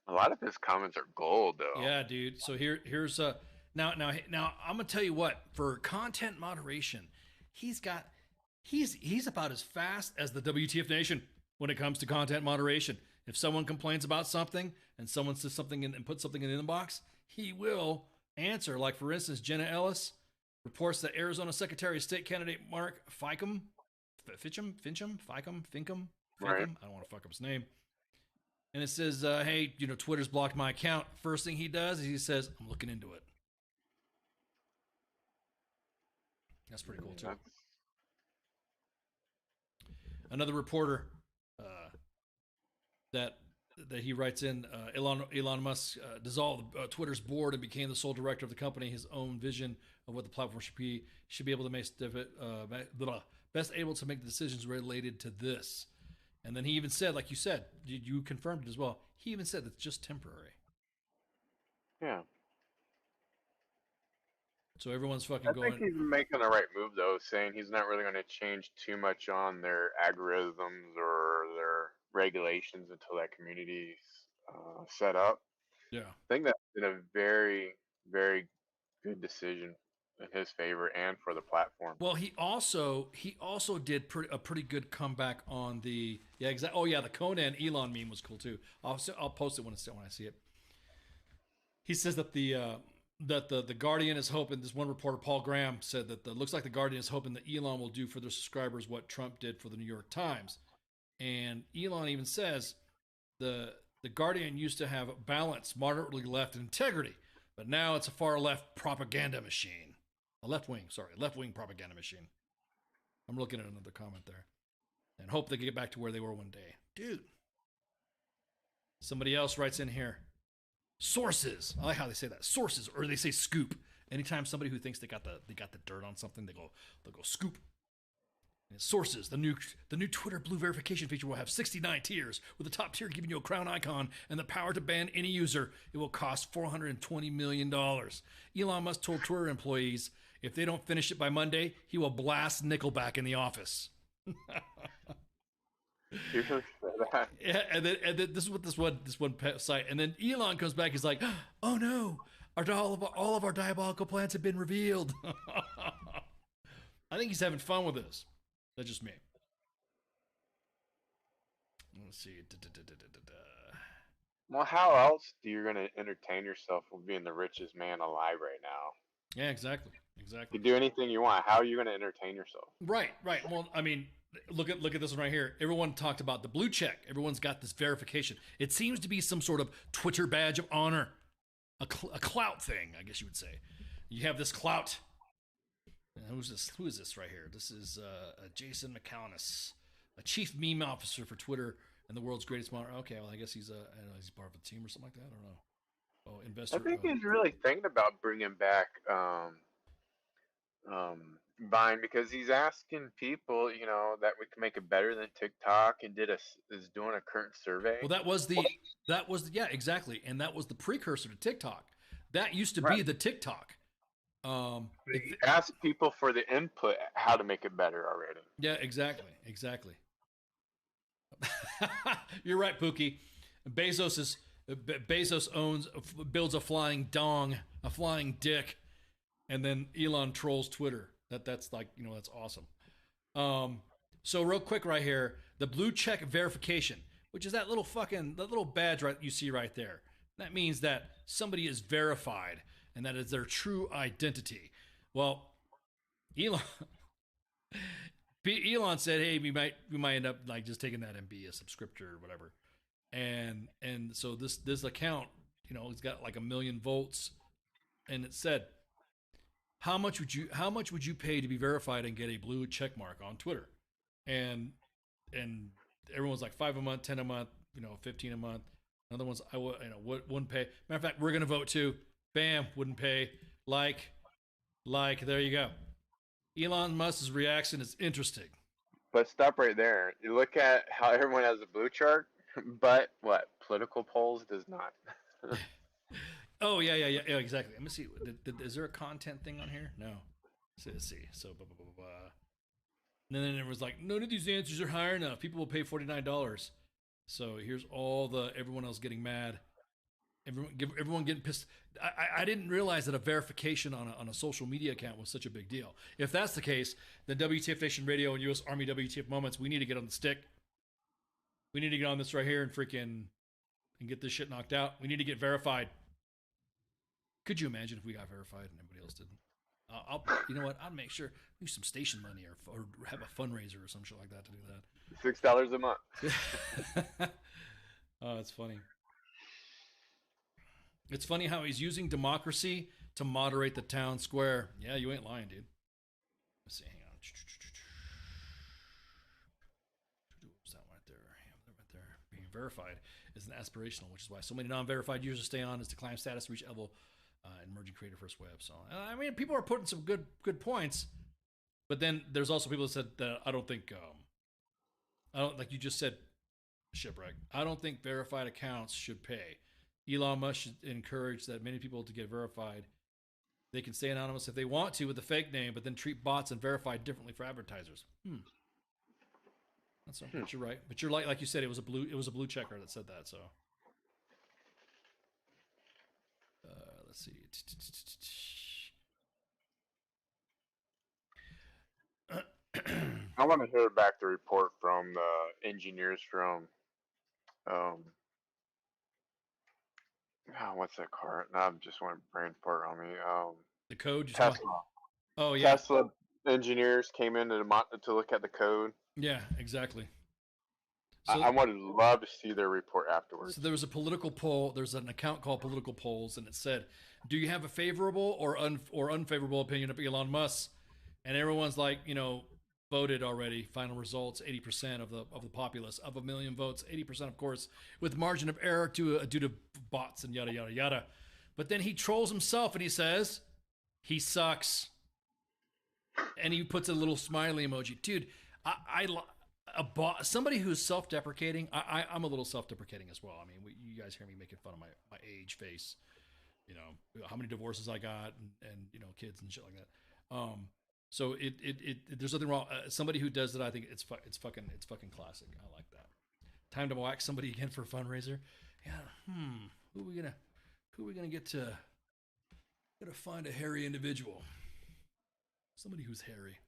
A lot of his comments are gold, though. Yeah, dude. So here's now I'm gonna tell you what. For content moderation, he's about as fast as the WTF Nation when it comes to content moderation. If someone complains about something and someone says something and puts something in the inbox, he will answer. Like, for instance, Jenna Ellis reports that Arizona Secretary of State candidate Mark Finchem, right. I don't want to fuck up his name. And it says, hey, Twitter's blocked my account. First thing he does is he says, I'm looking into it. That's pretty cool, too. Another reporter that he writes in, Elon Musk dissolved Twitter's board and became the sole director of the company. His own vision of what the platform should be able to make best able to make the decisions related to this. And then he even said, like you said, you confirmed it as well. He even said that's just temporary. Yeah. So everyone's fucking I think he's making the right move, though, saying he's not really going to change too much on their algorithms or their regulations until that community's set up. Yeah. I think that's been a very, very good decision in his favor and for the platform. Well, he also did a pretty good comeback on the the Conan Elon meme was cool too. I'll post it when I see it. He says that the Guardian is hoping. This one reporter, Paul Graham, said that looks like the Guardian is hoping that Elon will do for their subscribers what Trump did for the New York Times. And Elon even says the Guardian used to have balance, moderately left, and integrity, but now it's a far left propaganda machine. A left-wing propaganda machine. I'm looking at another comment there. And hope they get back to where they were one day. Dude. Somebody else writes in here. Sources. I like how they say that. Sources, or they say scoop. Anytime somebody who thinks they got the dirt on something, they'll go scoop. And sources. The new Twitter blue verification feature will have 69 tiers, with the top tier giving you a crown icon and the power to ban any user. It will cost $420 million. Elon Musk told Twitter employees if they don't finish it by Monday, he will blast Nickelback in the office. Yeah, and then this is what this one site, and then Elon comes back. He's like, "Oh no, all of our diabolical plans have been revealed." I think he's having fun with this. That's just me. Let's see. Well, how else do you gonna entertain yourself with being the richest man alive right now? Yeah, exactly. You do anything you want. How are you gonna entertain yourself? Right. Well, I mean, look at this one right here. Everyone talked about the blue check. Everyone's got this verification. It seems to be some sort of Twitter badge of honor, a clout thing, I guess you would say. You have this clout. Who is this right here? This is Jason McAllis, a chief meme officer for Twitter and the world's greatest modern. Okay, well, I guess he's he's part of a team or something like that. I don't know. Oh, investor. I think he's really thinking about bringing back Vine, because he's asking people, that we can make it better than TikTok, and is doing a current survey. Well, that was yeah, exactly, and that was the precursor to TikTok. That used to be the TikTok. He asked people for the input how to make it better already. Yeah, exactly. You're right, Pookie. Bezos builds a flying dong, a flying dick, and then Elon trolls Twitter. That's like, that's awesome. So real quick right here, the blue check verification, which is that little badge you see right there. That means that somebody is verified and that is their true identity. Well, Elon said, hey, we might end up like just taking that and be a subscriptor or whatever. And so this account, it's got like 1 million votes, and it said, how much would you pay to be verified and get a blue check mark on Twitter? And everyone's like 5 a month, 10 a month, 15 a month. Another one's wouldn't pay. Matter of fact, we're gonna vote too. Bam, wouldn't pay. Like, there you go. Elon Musk's reaction is interesting. But stop right there. You look at how everyone has a blue chart, but what political polls does not. Oh yeah, exactly. Let me see. Is there a content thing on here? No. Let's see. So, blah, blah, blah, blah. And then it was like, none of these answers are high enough. People will pay $49. So here's everyone else getting mad. Everyone getting pissed. I didn't realize that a verification on a social media account was such a big deal. If that's the case, then WTF Nation Radio and U.S. Army WTF Moments, we need to get on the stick. We need to get on this right here and get this shit knocked out. We need to get verified. Could you imagine if we got verified and everybody else didn't? You know what? I'd make sure we use some station money or have a fundraiser or some shit like that to do that. $6 a month. Oh, it's funny. It's funny how he's using democracy to moderate the town square. Yeah, you ain't lying, dude. Let's see. Hang on. What's that right there? Yeah, right there. Being verified is an aspirational, which is why so many non-verified users stay on, is to climb status, reach level, and merging creator first web. So, I mean, people are putting some good points, but then there's also people that said that I don't think, like you just said, Shipwreck, I don't think verified accounts should pay. Elon Musk should encourage that many people to get verified. They can stay anonymous if they want to with a fake name, but then treat bots and verified differently for advertisers. That's right. But you're right. But you're like you said, it was a blue checker that said that. So let's see. I want to hear back the report from the engineers from what's that car? No, I just want to brain fart on me. The code. Tesla. Oh yeah. Tesla engineers came in to look at the code. Yeah, exactly. So, I would love to see their report afterwards. So there was a political poll. There's an account called Political Polls, and it said, "Do you have a favorable or unfavorable opinion of Elon Musk?" And everyone's like, voted already. Final results: 80% of the populace of 1 million votes. 80%, of course, with margin of error due to bots and yada yada yada. But then he trolls himself and he says, "He sucks," and he puts a little smiley emoji. Dude, somebody who's self-deprecating. I'm a little self-deprecating as well. I mean, you guys hear me making fun of my age face. How many divorces I got and kids and shit like that. So there's nothing wrong. Somebody who does it, I think it's fucking classic. I like that. Time to whack somebody again for a fundraiser. Yeah. Who are we gonna get to? Gotta find a hairy individual. Somebody who's hairy.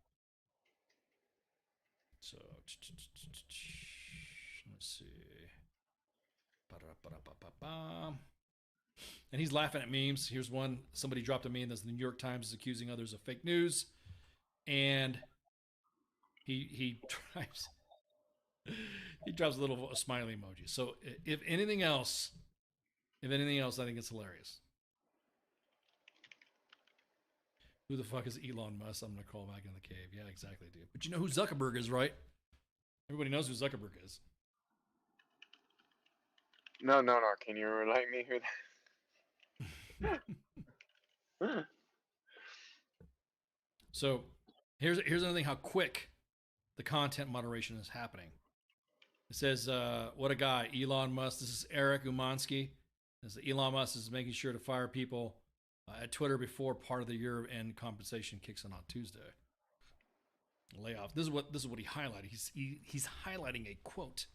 So let's see. And he's laughing at memes. Here's one. Somebody dropped a meme that the New York Times is accusing others of fake news. And he drops a smiley emoji. So if anything else, I think it's hilarious. Who the fuck is Elon Musk? I'm gonna call back in the cave. Yeah, exactly, dude. But you know who Zuckerberg is, right? Everybody knows who Zuckerberg is. No. Can you enlighten me who So here's another thing: how quick the content moderation is happening. It says, "What a guy, Elon Musk." This is Eric Umansky. This is Elon Musk is making sure to fire people at Twitter before part of the year-end compensation kicks in on Tuesday. Layoff. This is what he highlighted. He's highlighting a quote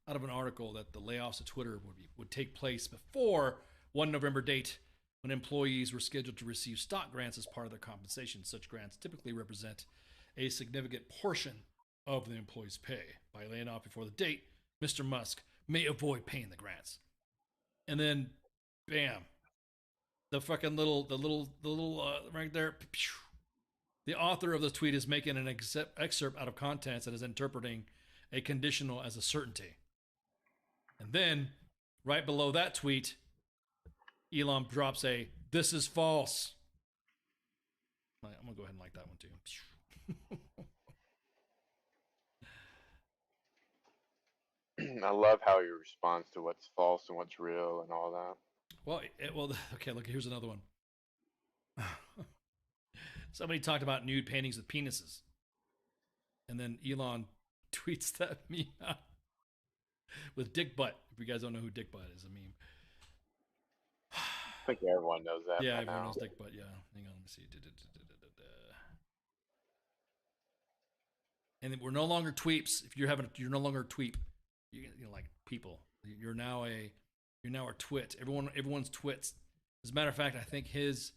out of an article that the layoffs at Twitter would take place before 1 November date, when employees were scheduled to receive stock grants as part of their compensation. Such grants typically represent a significant portion of the employee's pay. By laying off before the date, Mr. Musk may avoid paying the grants. And then, bam, the fucking little right there. The author of the tweet is making an excerpt out of context that is interpreting a conditional as a certainty. And then, right below that tweet, Elon drops a "This is false." I'm gonna go ahead and like that one too. I love how he responds to what's false and what's real and all that. Well, okay. Look, here's another one. Somebody talked about nude paintings with penises, and then Elon tweets that meme out with Dick Butt. If you guys don't know who Dick Butt is, a meme. I think everyone knows that. Yeah, everyone knows Dick Butt. Yeah, hang on, let me see. And then we're no longer tweeps. If you're no longer a tweep. You like people. You're now a twit. Everyone's twits. As a matter of fact, I think his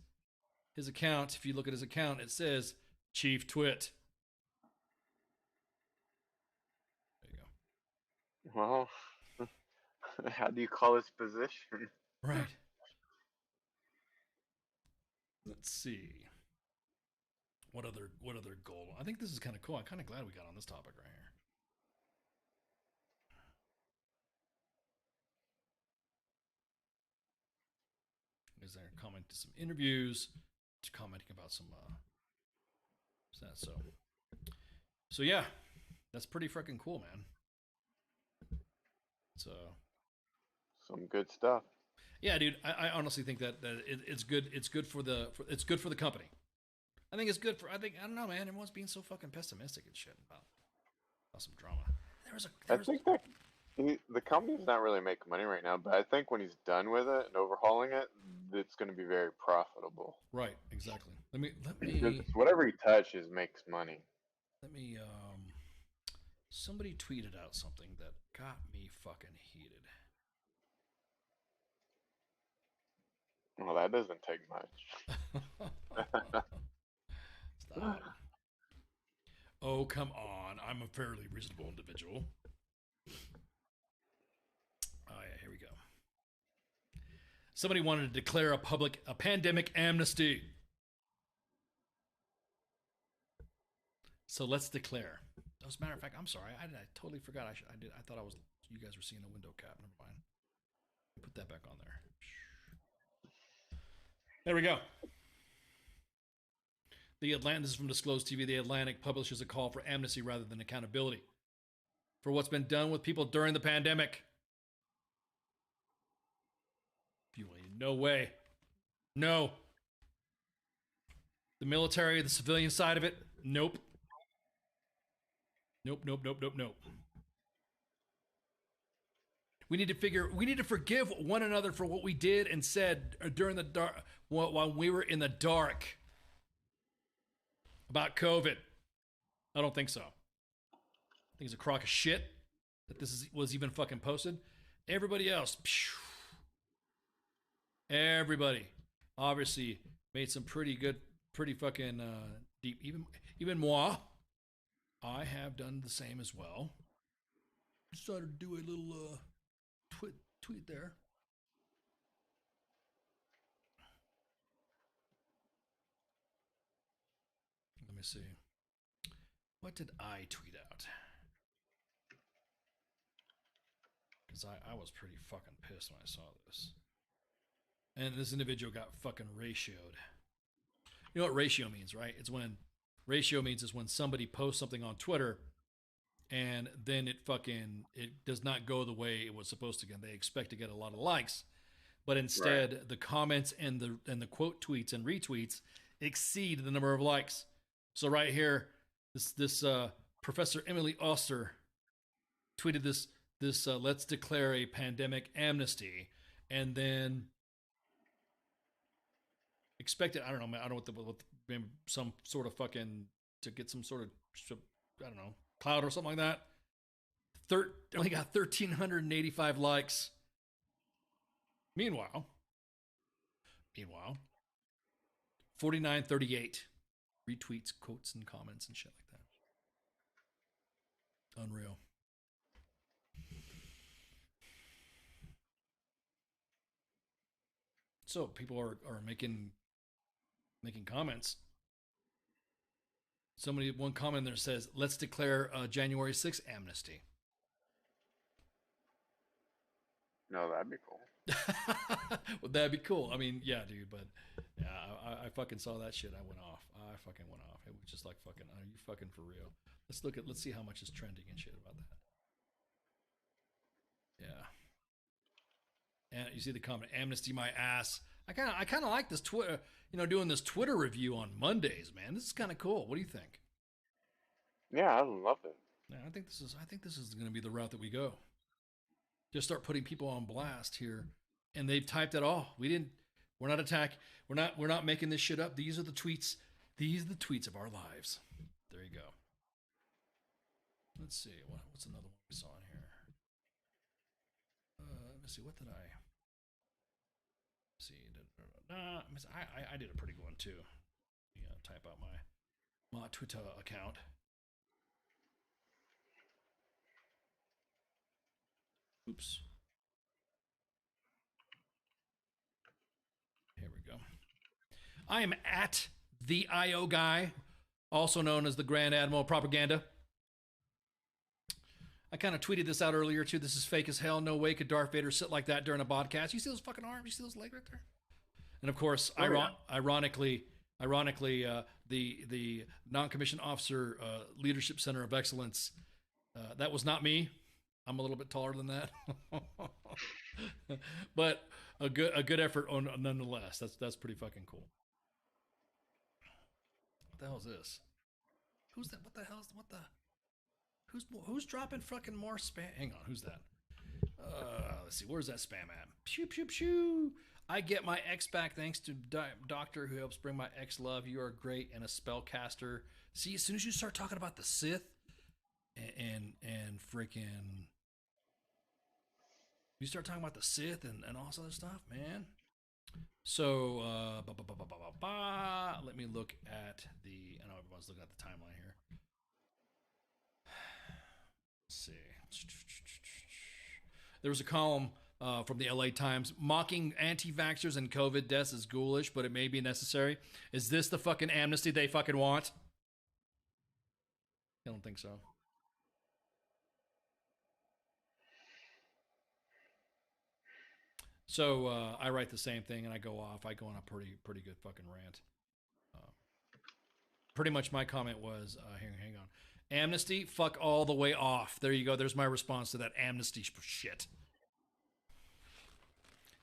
account. If you look at his account, it says Chief Twit. There you go. Well, how do you call his position? Right. Let's see. What other goal? I think this is kind of cool. I'm kind of glad we got on this topic right here. Is there commenting to some interviews, commenting about some so yeah, that's pretty freaking cool, man. So some good stuff. Yeah, dude. I honestly think that it's good. It's good for the company. I think it's good for. I don't know, man. Everyone's being so fucking pessimistic and shit about some drama. I think that the company's not really making money right now, but I think when he's done with it and overhauling it, it's going to be very profitable. Right. Exactly. Let me. Because whatever he touches makes money. Let me. Somebody tweeted out something that got me fucking heated. Well, that doesn't take much. Stop. Oh, come on. I'm a fairly reasonable individual. Oh, yeah, here we go. Somebody wanted to declare a pandemic amnesty. So let's declare. As a matter of fact, I'm sorry. I totally forgot. I thought you guys were seeing the window cap. Never mind. Put that back on there. There we go. This is from Disclosed TV. The Atlantic publishes a call for amnesty rather than accountability for what's been done with people during the pandemic. No way. No. The military, the civilian side of it, nope. Nope. We need to forgive one another for what we did and said during the dark, while we were in the dark about COVID. I don't think so. I think it's a crock of shit that was even fucking posted. Everybody else, everybody obviously made some pretty fucking deep, even moi. I have done the same as well. Decided to do a little tweet there. Let me see. What did I tweet out? Because I was pretty fucking pissed when I saw this. And this individual got fucking ratioed. You know what ratio means, right? Ratio means is when somebody posts something on Twitter and then it does not go the way it was supposed to get. They expect to get a lot of likes, but instead the comments and the quote tweets and retweets exceed the number of likes. So right here, this Professor Emily Oster tweeted this let's declare a pandemic amnesty, and then expected, I don't know what some sort of fucking, to get some sort of, I don't know, cloud or something like that. Only got 1,385 likes. Meanwhile, 4938 retweets, quotes, and comments and shit like that. Unreal. So people are making comments. One comment there says, let's declare January 6th amnesty. No, that'd be cool. Well, that'd be cool. I mean, yeah, dude, but yeah, I fucking saw that shit. I went off. I fucking went off. It was just like fucking, are you fucking for real? Let's see how much is trending and shit about that. Yeah. And you see the comment, amnesty my ass. I kind of like this Twitter, doing this Twitter review on Mondays, man. This is kind of cool. What do you think? Yeah, I love it. Yeah, I think this is going to be the route that we go. Just start putting people on blast here, and they've typed it all. We're not attacking. We're not making this shit up. These are the tweets. These are the tweets of our lives. There you go. Let's see. What's another one we saw in here? Let me see. What did I see? I did a pretty good one too. Yeah, type out my Twitter account. Oops. Here we go. I am at the IO guy, also known as the Grand Admiral of Propaganda. I kind of tweeted this out earlier too. This is fake as hell. No way could Darth Vader sit like that during a podcast. You see those fucking arms? You see those legs right there? And of course, ironically, the non-commissioned officer leadership center of excellence. That was not me. I'm a little bit taller than that, but a good effort nonetheless. That's pretty fucking cool. What the hell is this? Who's that? What the hell is who's dropping fucking more spam? Hang on, who's that? Let's see, where's that spam at? Pew pew pew. I get my ex back thanks to Doctor who helps bring my ex love. You are great and a spellcaster. See, as soon as you start talking about the Sith and freaking, you start talking about the Sith and all this other stuff, man. So, let me look at I know everyone's looking at the timeline here. Let's see. There was a column from the LA Times mocking anti-vaxxers and COVID deaths as ghoulish, but it may be necessary. Is this the fucking amnesty they fucking want? I don't think so. So I write the same thing and I go off. I go on a pretty good fucking rant. Pretty much my comment was, hang on. Amnesty, fuck all the way off. There you go. There's my response to that amnesty shit.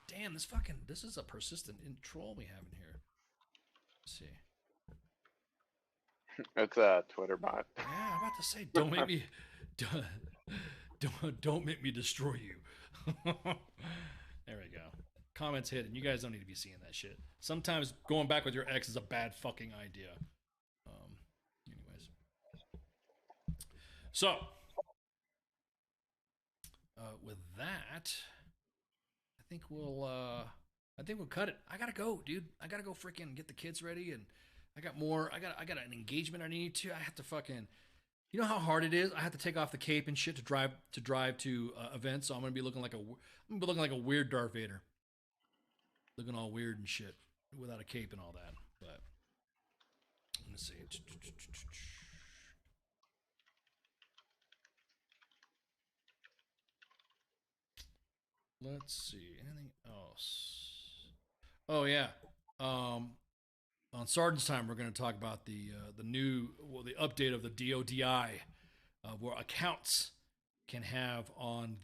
Damn, this is a persistent troll we have in here. Let's see. It's a Twitter bot. Yeah, I'm about to say, don't make me, don't make me destroy you. There we go. Comments hidden. You guys don't need to be seeing that shit. Sometimes going back with your ex is a bad fucking idea. Anyways. So, with that, I think we'll cut it. I gotta go, dude. I gotta go freaking get the kids ready, and I got an engagement I need to. I have to fucking, you know how hard it is. I have to take off the cape and shit to drive to events. So I'm gonna be looking like a weird Darth Vader, looking all weird and shit without a cape and all that. But let me see. Let's see. Anything else? Oh yeah. On Sergeant's Time, we're going to talk about the update of the DODI, where accounts can have on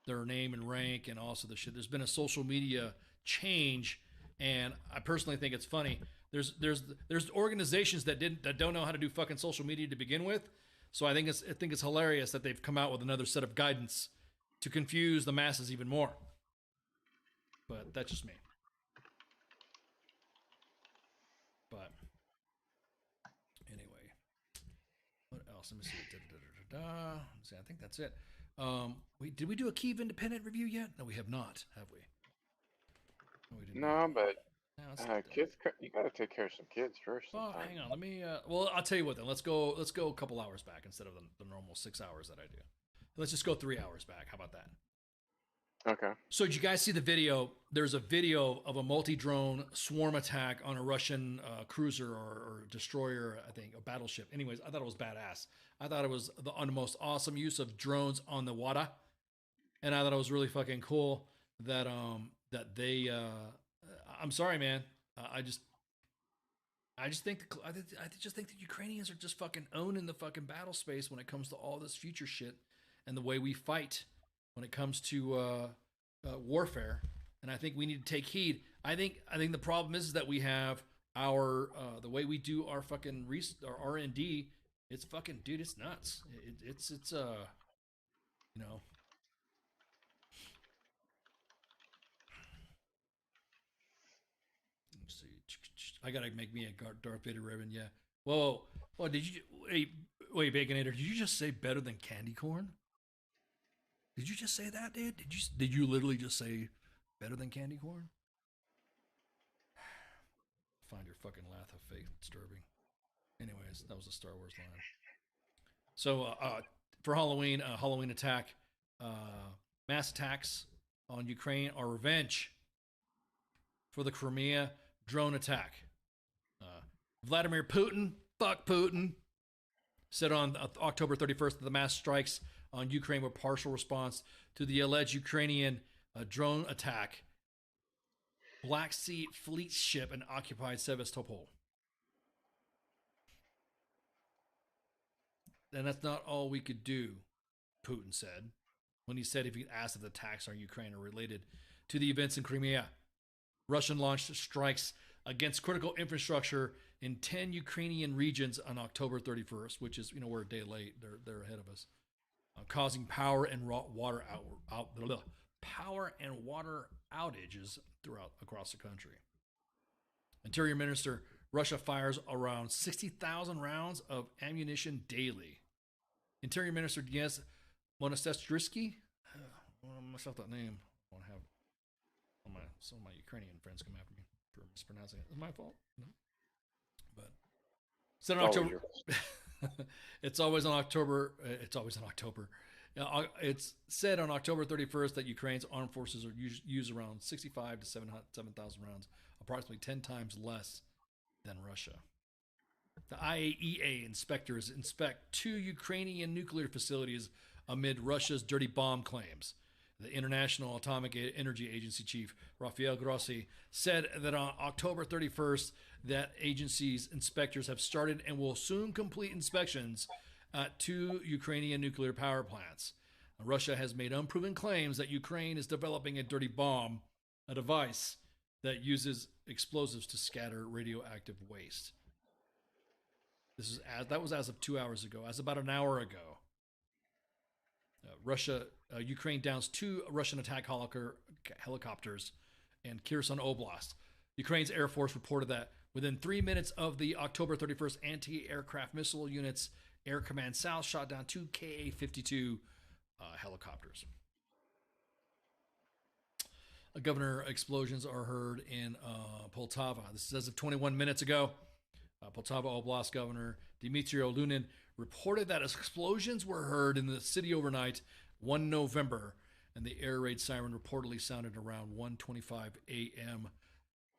their name and rank, and also the shit. There's been a social media change, and I personally think it's funny. There's organizations that don't know how to do fucking social media to begin with, so I think it's hilarious that they've come out with another set of guidance to confuse the masses even more. But that's just me. But anyway, what else? Let me see. Let's see. I think that's it. Did we do a Kyiv Independent review yet? No, we have not, have we? No, we didn't. No, but kids, you got to take care of some kids first. Well, hang on. Let me. Well, I'll tell you what then. Let's go a couple hours back instead of the normal 6 hours that I do. Let's just go 3 hours back. How about that? Okay. So did you guys see the video? There's a video of a multi-drone swarm attack on a Russian cruiser or destroyer, I think, a battleship. Anyways, I thought it was badass. I thought it was the most awesome use of drones on the water, and I thought it was really fucking cool that they. I'm sorry, man. I just think the Ukrainians are just fucking owning the fucking battle space when it comes to all this future shit and the way we fight when it comes to warfare. And I think we need to take heed. I think the problem is that we have our the way we do our fucking our R&D. It's fucking, dude, it's nuts. It's you know. Let's see. I gotta make me a Darth Vader ribbon. Yeah. Whoa. Well, did you wait, Baconator? Did you just say better than candy corn? Did you just say that, dude? Did you literally just say better than candy corn? Find your fucking laugh of faith disturbing. Anyways, that was a Star Wars line. So for Halloween, Halloween attack, mass attacks on Ukraine are revenge for the Crimea drone attack. Vladimir Putin, fuck Putin, said on October 31st that the mass strikes on Ukraine were partial response to the alleged Ukrainian drone attack. Black Sea fleet ship and occupied Sevastopol. And that's not all we could do, Putin said, when he said if he asked if the attacks on Ukraine are related to the events in Crimea. Russian launched strikes against critical infrastructure in 10 Ukrainian regions on October 31st, which is, we're a day late. They're ahead of us. Causing power and water outages across the country. Interior Minister, Russia fires around 60,000 rounds of ammunition daily. Interior Minister Denis Monastiriski, I messed up that name. I want to have some of my Ukrainian friends come after me for mispronouncing it. It's my fault. No. But said on October. It's always on October. It's said on October 31st that Ukraine's armed forces use around 65 to 7,000 rounds, approximately 10 times less than Russia. The IAEA inspectors inspect 2 Ukrainian nuclear facilities amid Russia's dirty bomb claims. The International Atomic Energy Agency chief, Rafael Grossi, said that on October 31st, that agency's inspectors have started and will soon complete inspections at 2 Ukrainian nuclear power plants. Russia has made unproven claims that Ukraine is developing a dirty bomb, a device that uses explosives to scatter radioactive waste. That was as of 2 hours ago. As about an hour ago, Ukraine downs 2 Russian attack helicopters in Kherson Oblast. Ukraine's Air Force reported that within 3 minutes of the October 31st anti-aircraft missile units, Air Command South shot down 2 Ka-52 helicopters. Governor, explosions are heard in Poltava. This is as of 21 minutes ago. Poltava Oblast Governor Dmitry Lunin reported that explosions were heard in the city overnight 1 November, and the air raid siren reportedly sounded around 1:25 a.m.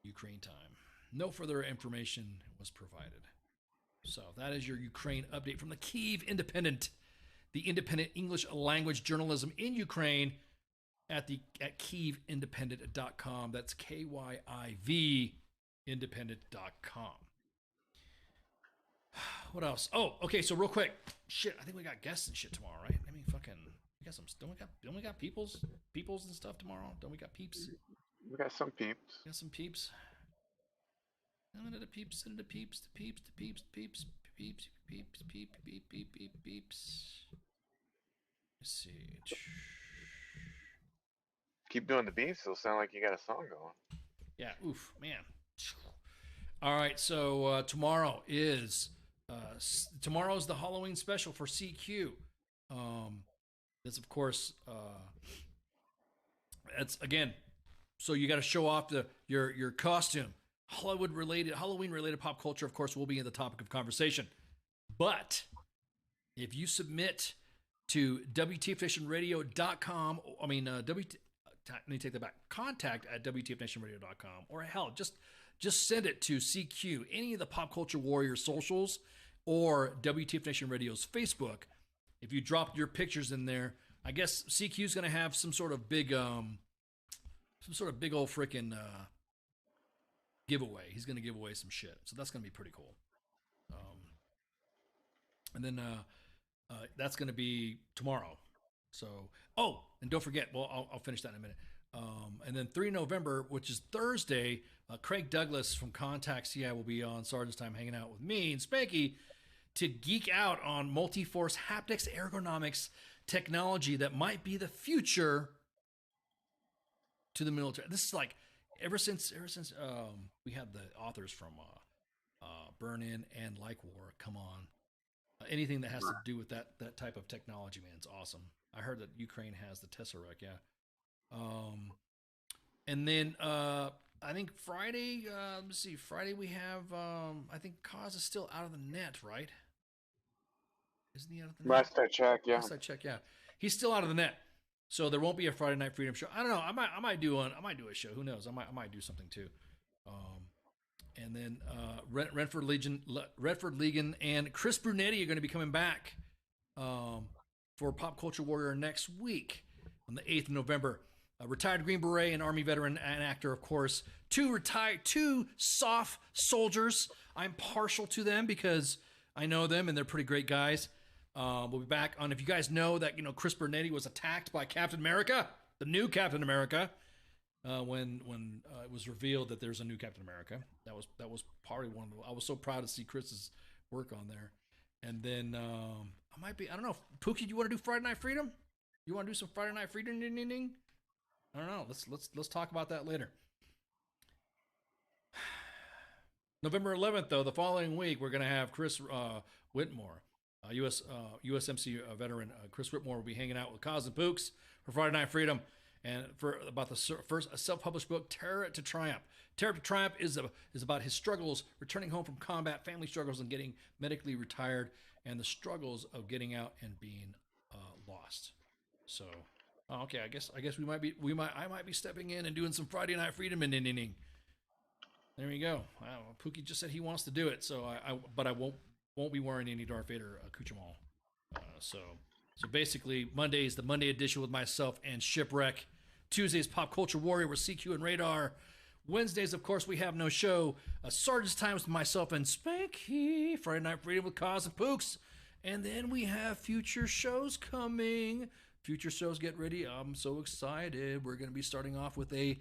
Ukraine time. No further information was provided. So that is your Ukraine update from the Kyiv Independent, the independent English language journalism in Ukraine at KyivIndependent.com. That's KYIV independent.com. What else? Oh, okay. So real quick, shit. I think we got guests and shit tomorrow, right? I mean, fucking. We got some. Don't we got peoples and stuff tomorrow? Don't we got peeps? We got some peeps. Got some peeps. The peeps. Let's see. Keep doing the beats. It'll sound like you got a song going. Yeah. Oof, man. All right. So tomorrow is the Halloween special for CQ. That's of course. That's again. So you got to show off your costume. Halloween related pop culture, of course, will be in the topic of conversation. But if you submit to WTFNationRadio.com, let me take that back. Contact at WTFNationRadio.com, or hell, just send it to CQ, any of the Pop Culture Warrior socials, or WTF Nation Radio's Facebook. If you drop your pictures in there, I guess CQ is going to have some sort of big old freaking giveaway. He's going to give away some shit, so that's going to be pretty cool. And then that's going to be tomorrow. So, and don't forget, well, I'll finish that in a minute. And then 3 November, which is Thursday, Craig Douglas from Contact CI will be on Sergeant's Time hanging out with me and Spanky to geek out on multi-force haptics ergonomics technology that might be the future to the military. This is like ever since we had the authors from Burn In and Like War come on. Anything that has to do with that type of technology, man, it's awesome. I heard that Ukraine has the Tesseract, yeah. And then I think Friday, let's see, Friday we have, I think Kaz is still out of the net, right? Isn't he out of the net? Last I checked, yeah. Last I checked, yeah. He's still out of the net. So there won't be a Friday Night Freedom show. I don't know. I might do a show. Who knows? I might do something too. And then Redford Legion and Chris Brunetti are going to be coming back for Pop Culture Warrior next week on the 8th of November. Retired Green Beret and Army veteran and actor, of course. Two soft soldiers. I'm partial to them because I know them and they're pretty great guys. We'll be back on, if you guys know that, Chris Brunetti was attacked by Captain America, the new Captain America, when it was revealed that there's a new Captain America. That was probably one of the, I was so proud to see Chris's work on there. And then I don't know, Pookie, do you want to do Friday Night Freedom? You want to do some Friday Night Freedom? I don't know. Let's talk about that later. November 11th, though, the following week, we're going to have Chris Whitmore, USMC veteran. Chris Whitmore will be hanging out with Kaz and Pooks for Friday Night Freedom, and for about the first self-published book, Terror to Triumph. Terror to Triumph is about his struggles returning home from combat, family struggles, and getting medically retired, and the struggles of getting out and being lost. So. Oh, okay, I guess I might be stepping in and doing some Friday Night Freedom and inning. There we go. Wow, Pookie just said he wants to do it, so I won't be wearing any Darth Vader accoutrement. So So basically, Monday's the Monday edition with myself and Shipwreck. Tuesday's Pop Culture Warrior with CQ and Radar. Wednesdays, of course, we have no show. Sergeant's Time with myself and Spanky. Friday Night Freedom with Cause and Pooks. And then we have future shows coming. Future shows, get ready. I'm so excited. We're going to be starting off with we're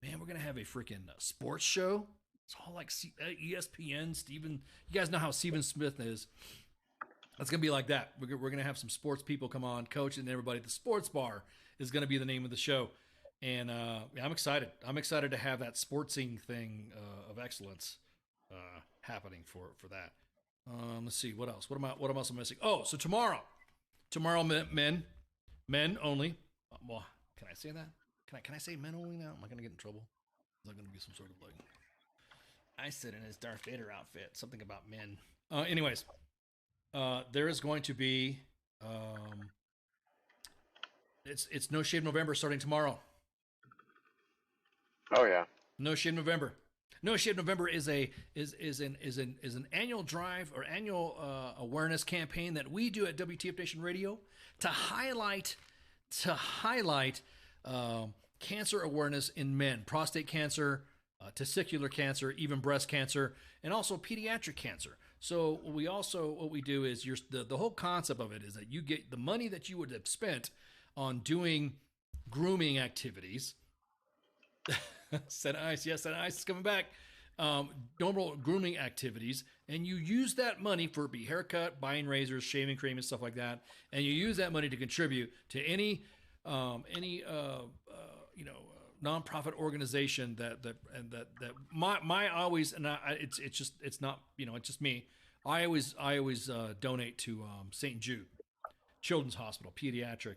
going to have a freaking sports show. It's all like ESPN, Steven. You guys know how Steven Smith is. It's going to be like that. We're going to have some sports people come on, coach, and everybody at the sports bar is going to be the name of the show. And I'm excited. I'm excited to have that sportsing thing of excellence happening for that. Let's see, what else? What else am I missing? Oh, so tomorrow, men only. Well, can I say that? Can I say men only now? Am I going to get in trouble? Is that going to be some sort of like, I sit in his Darth Vader outfit, something about men. Anyways. There is going to be it's No Shave November starting tomorrow. Oh yeah. No Shave November. No Shave November is an annual drive or annual awareness campaign that we do at WTF Nation Radio to highlight cancer awareness in men, prostate cancer, testicular cancer, even breast cancer, and also pediatric cancer. So what we do is the whole concept of it is that you get the money that you would have spent on doing grooming activities. Said Ice, yes, Said Ice is coming back. Normal grooming activities, and you use that money for be haircut, buying razors, shaving cream, and stuff like that, and you use that money to contribute to any nonprofit organization that it's not, it's just me. I always donate to St. Jude Children's Hospital, pediatric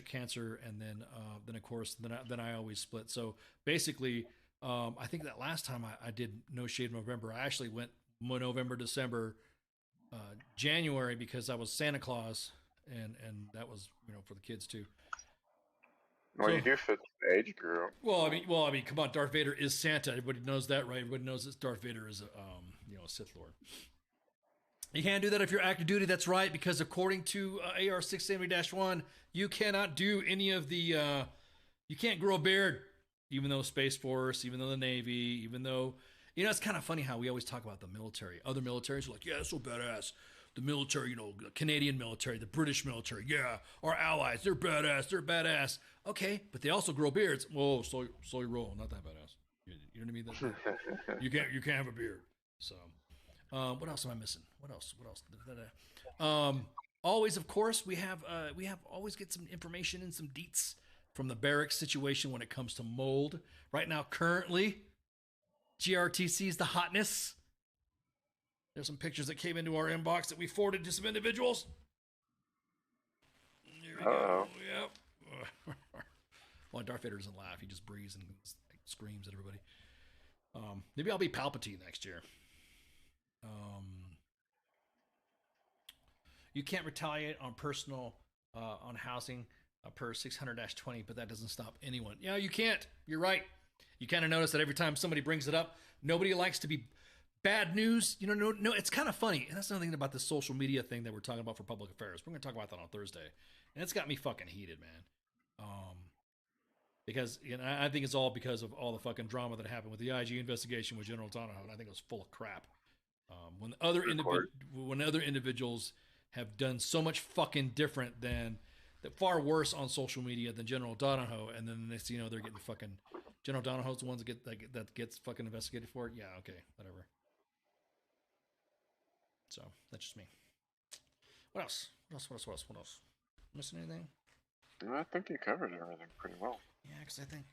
cancer, and then of course then I always split. So basically, I think that last time I did No Shave November, I actually went November, December, January because I was Santa Claus, and that was for the kids too. Well, you do fit the age group. Well, I mean, come on, Darth Vader is Santa. Everybody knows that, right? Everybody knows that Darth Vader is a Sith Lord. You can't do that if you're active duty. That's right, because according to AR 670-1, you cannot do any of the. You can't grow a beard, even though Space Force, even though the Navy, even though it's kind of funny how we always talk about the military. Other militaries are like, yeah, it's so badass. The military, the Canadian military, the British military, yeah, our allies, they're badass. Okay, but they also grow beards. Whoa, slowly roll, not that badass. You know what I mean? You can't have a beard. So, what else am I missing? What else? Always, of course, we have always get some information and some deets from the barracks situation when it comes to mold. Right now, currently, GRTC is the hotness. There's some pictures that came into our inbox that we forwarded to some individuals. There we go. Yep. Well, Darth Vader doesn't laugh. He just breathes and screams at everybody. Maybe I'll be Palpatine next year. You can't retaliate on personal, on housing per 600-20, but that doesn't stop anyone. Yeah, you can't. You're right. You kind of notice that every time somebody brings it up, nobody likes to be bad news. No, it's kind of funny. And that's another thing about this social media thing that we're talking about for public affairs. We're going to talk about that on Thursday. And it's got me fucking heated, man. Because I think it's all because of all the fucking drama that happened with the IG investigation with General Donahoe. And I think it was full of crap. When other individuals have done so much fucking different than far worse on social media than General Donahoe, and then next thing you know, they're getting fucking General Donahoe's the ones that gets fucking investigated for it. Yeah, okay, whatever. So that's just me. What else? Missing anything? No, I think you covered everything pretty well. Yeah, because I think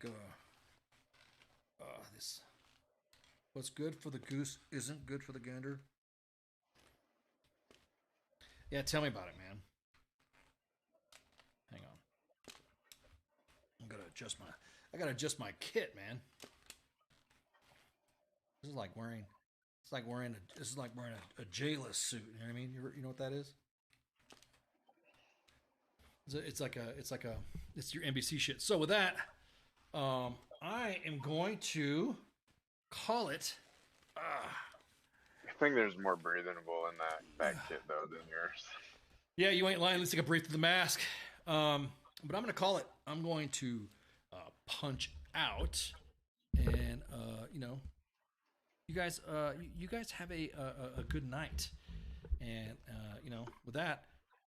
this what's good for the goose isn't good for the gander. Yeah, tell me about it, man. Hang on. I gotta adjust my kit, man. This is like wearing a jailist suit. You know what I mean? You know what that is? It's your NBC shit. So with that, I am going to call it. I think there's more breathable in that kit though than yours. Yeah, you ain't lying. At least I got briefed to the mask. But I'm going to call it. I'm going to punch out. And, you guys have a good night. And, with that,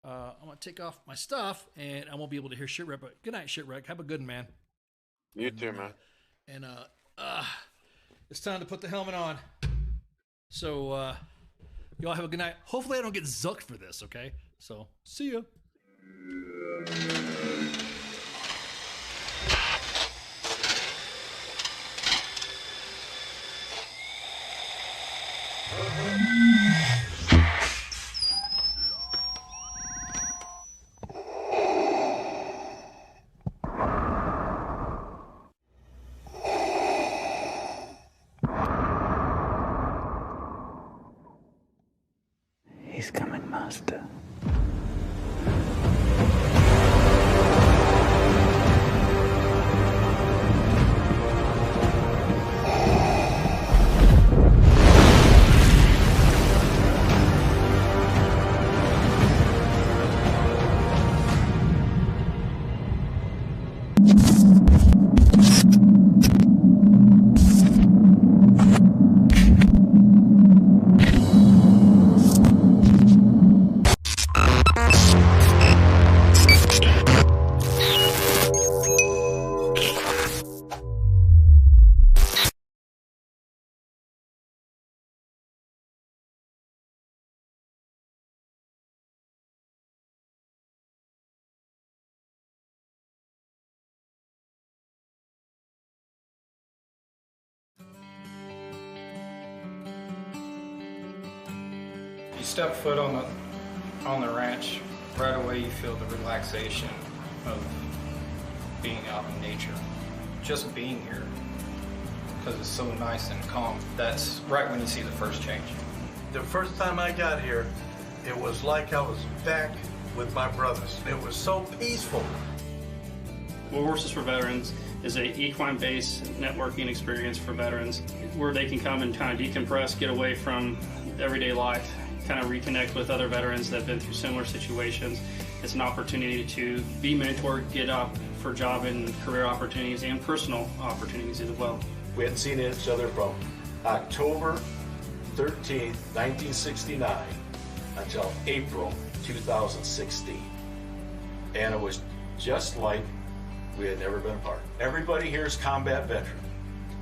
I'm going to take off my stuff, and I won't be able to hear Shitwreck. But good night, Shitwreck. Have a good one, man. You too, man. And it's time to put the helmet on. So y'all have a good night. Hopefully I don't get zucked for this, okay? So, see ya. He's coming, Master. You step foot on the ranch, right away you feel the relaxation of being out in nature. Just being here, because it's so nice and calm. That's right when you see the first change. The first time I got here, it was like I was back with my brothers. It was so peaceful. Well, Horses for Veterans is a equine-based networking experience for veterans where they can come and kind of decompress, get away from everyday life, kind of reconnect with other veterans that have been through similar situations. It's an opportunity to be mentored, get up for job and career opportunities and personal opportunities as well. We hadn't seen each other from October 13th, 1969 until April 2016. And it was just like we had never been apart. Everybody here is combat veteran.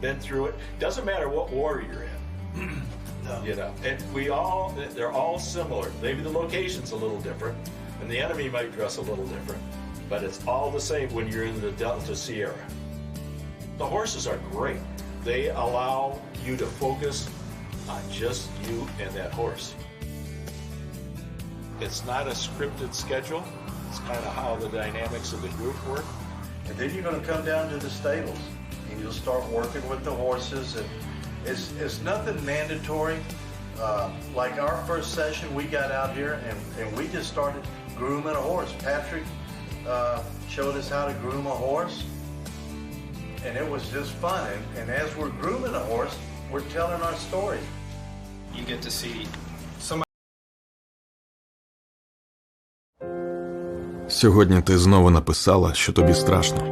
Been through it. Doesn't matter what war you're in. No. You know, and they're all similar. Maybe the location's a little different, and the enemy might dress a little different, but it's all the same when you're in the Delta Sierra. The horses are great. They allow you to focus on just you and that horse. It's not a scripted schedule. It's kind of how the dynamics of the group work. And then you're going to come down to the stables, and you'll start working with the horses, and it's nothing mandatory. Like our first session, we got out here and we just started grooming a horse. Patrick showed us how to groom a horse, and it was just fun. And as we're grooming a horse, we're telling our story. You get to see somebody. Сьогодні ти знову написала, що тобі страшно.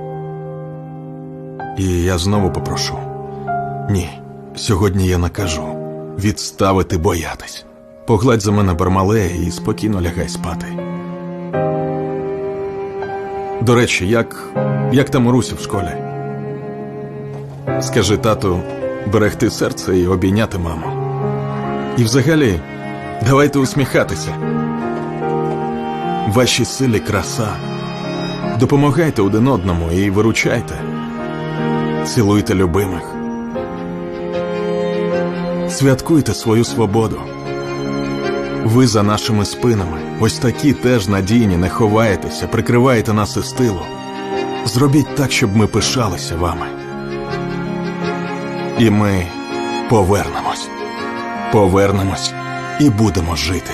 І я знову попрошу. Ні. Сьогодні я накажу відставити боятись. Погладь за мене Бармалея і спокійно лягай спати. До речі, як там Руся в школі? Скажи тату берегти серце і обійняти маму. І взагалі, давайте усміхатися. Ваші силі краса. Допомагайте один одному і виручайте. Цілуйте любимих. Святкуйте свою свободу. Ви за нашими спинами, ось такі теж надійні, не ховаєтеся, прикриваєте нас із тилу. Зробіть так, щоб ми пишалися вами. І ми повернемось і будемо жити.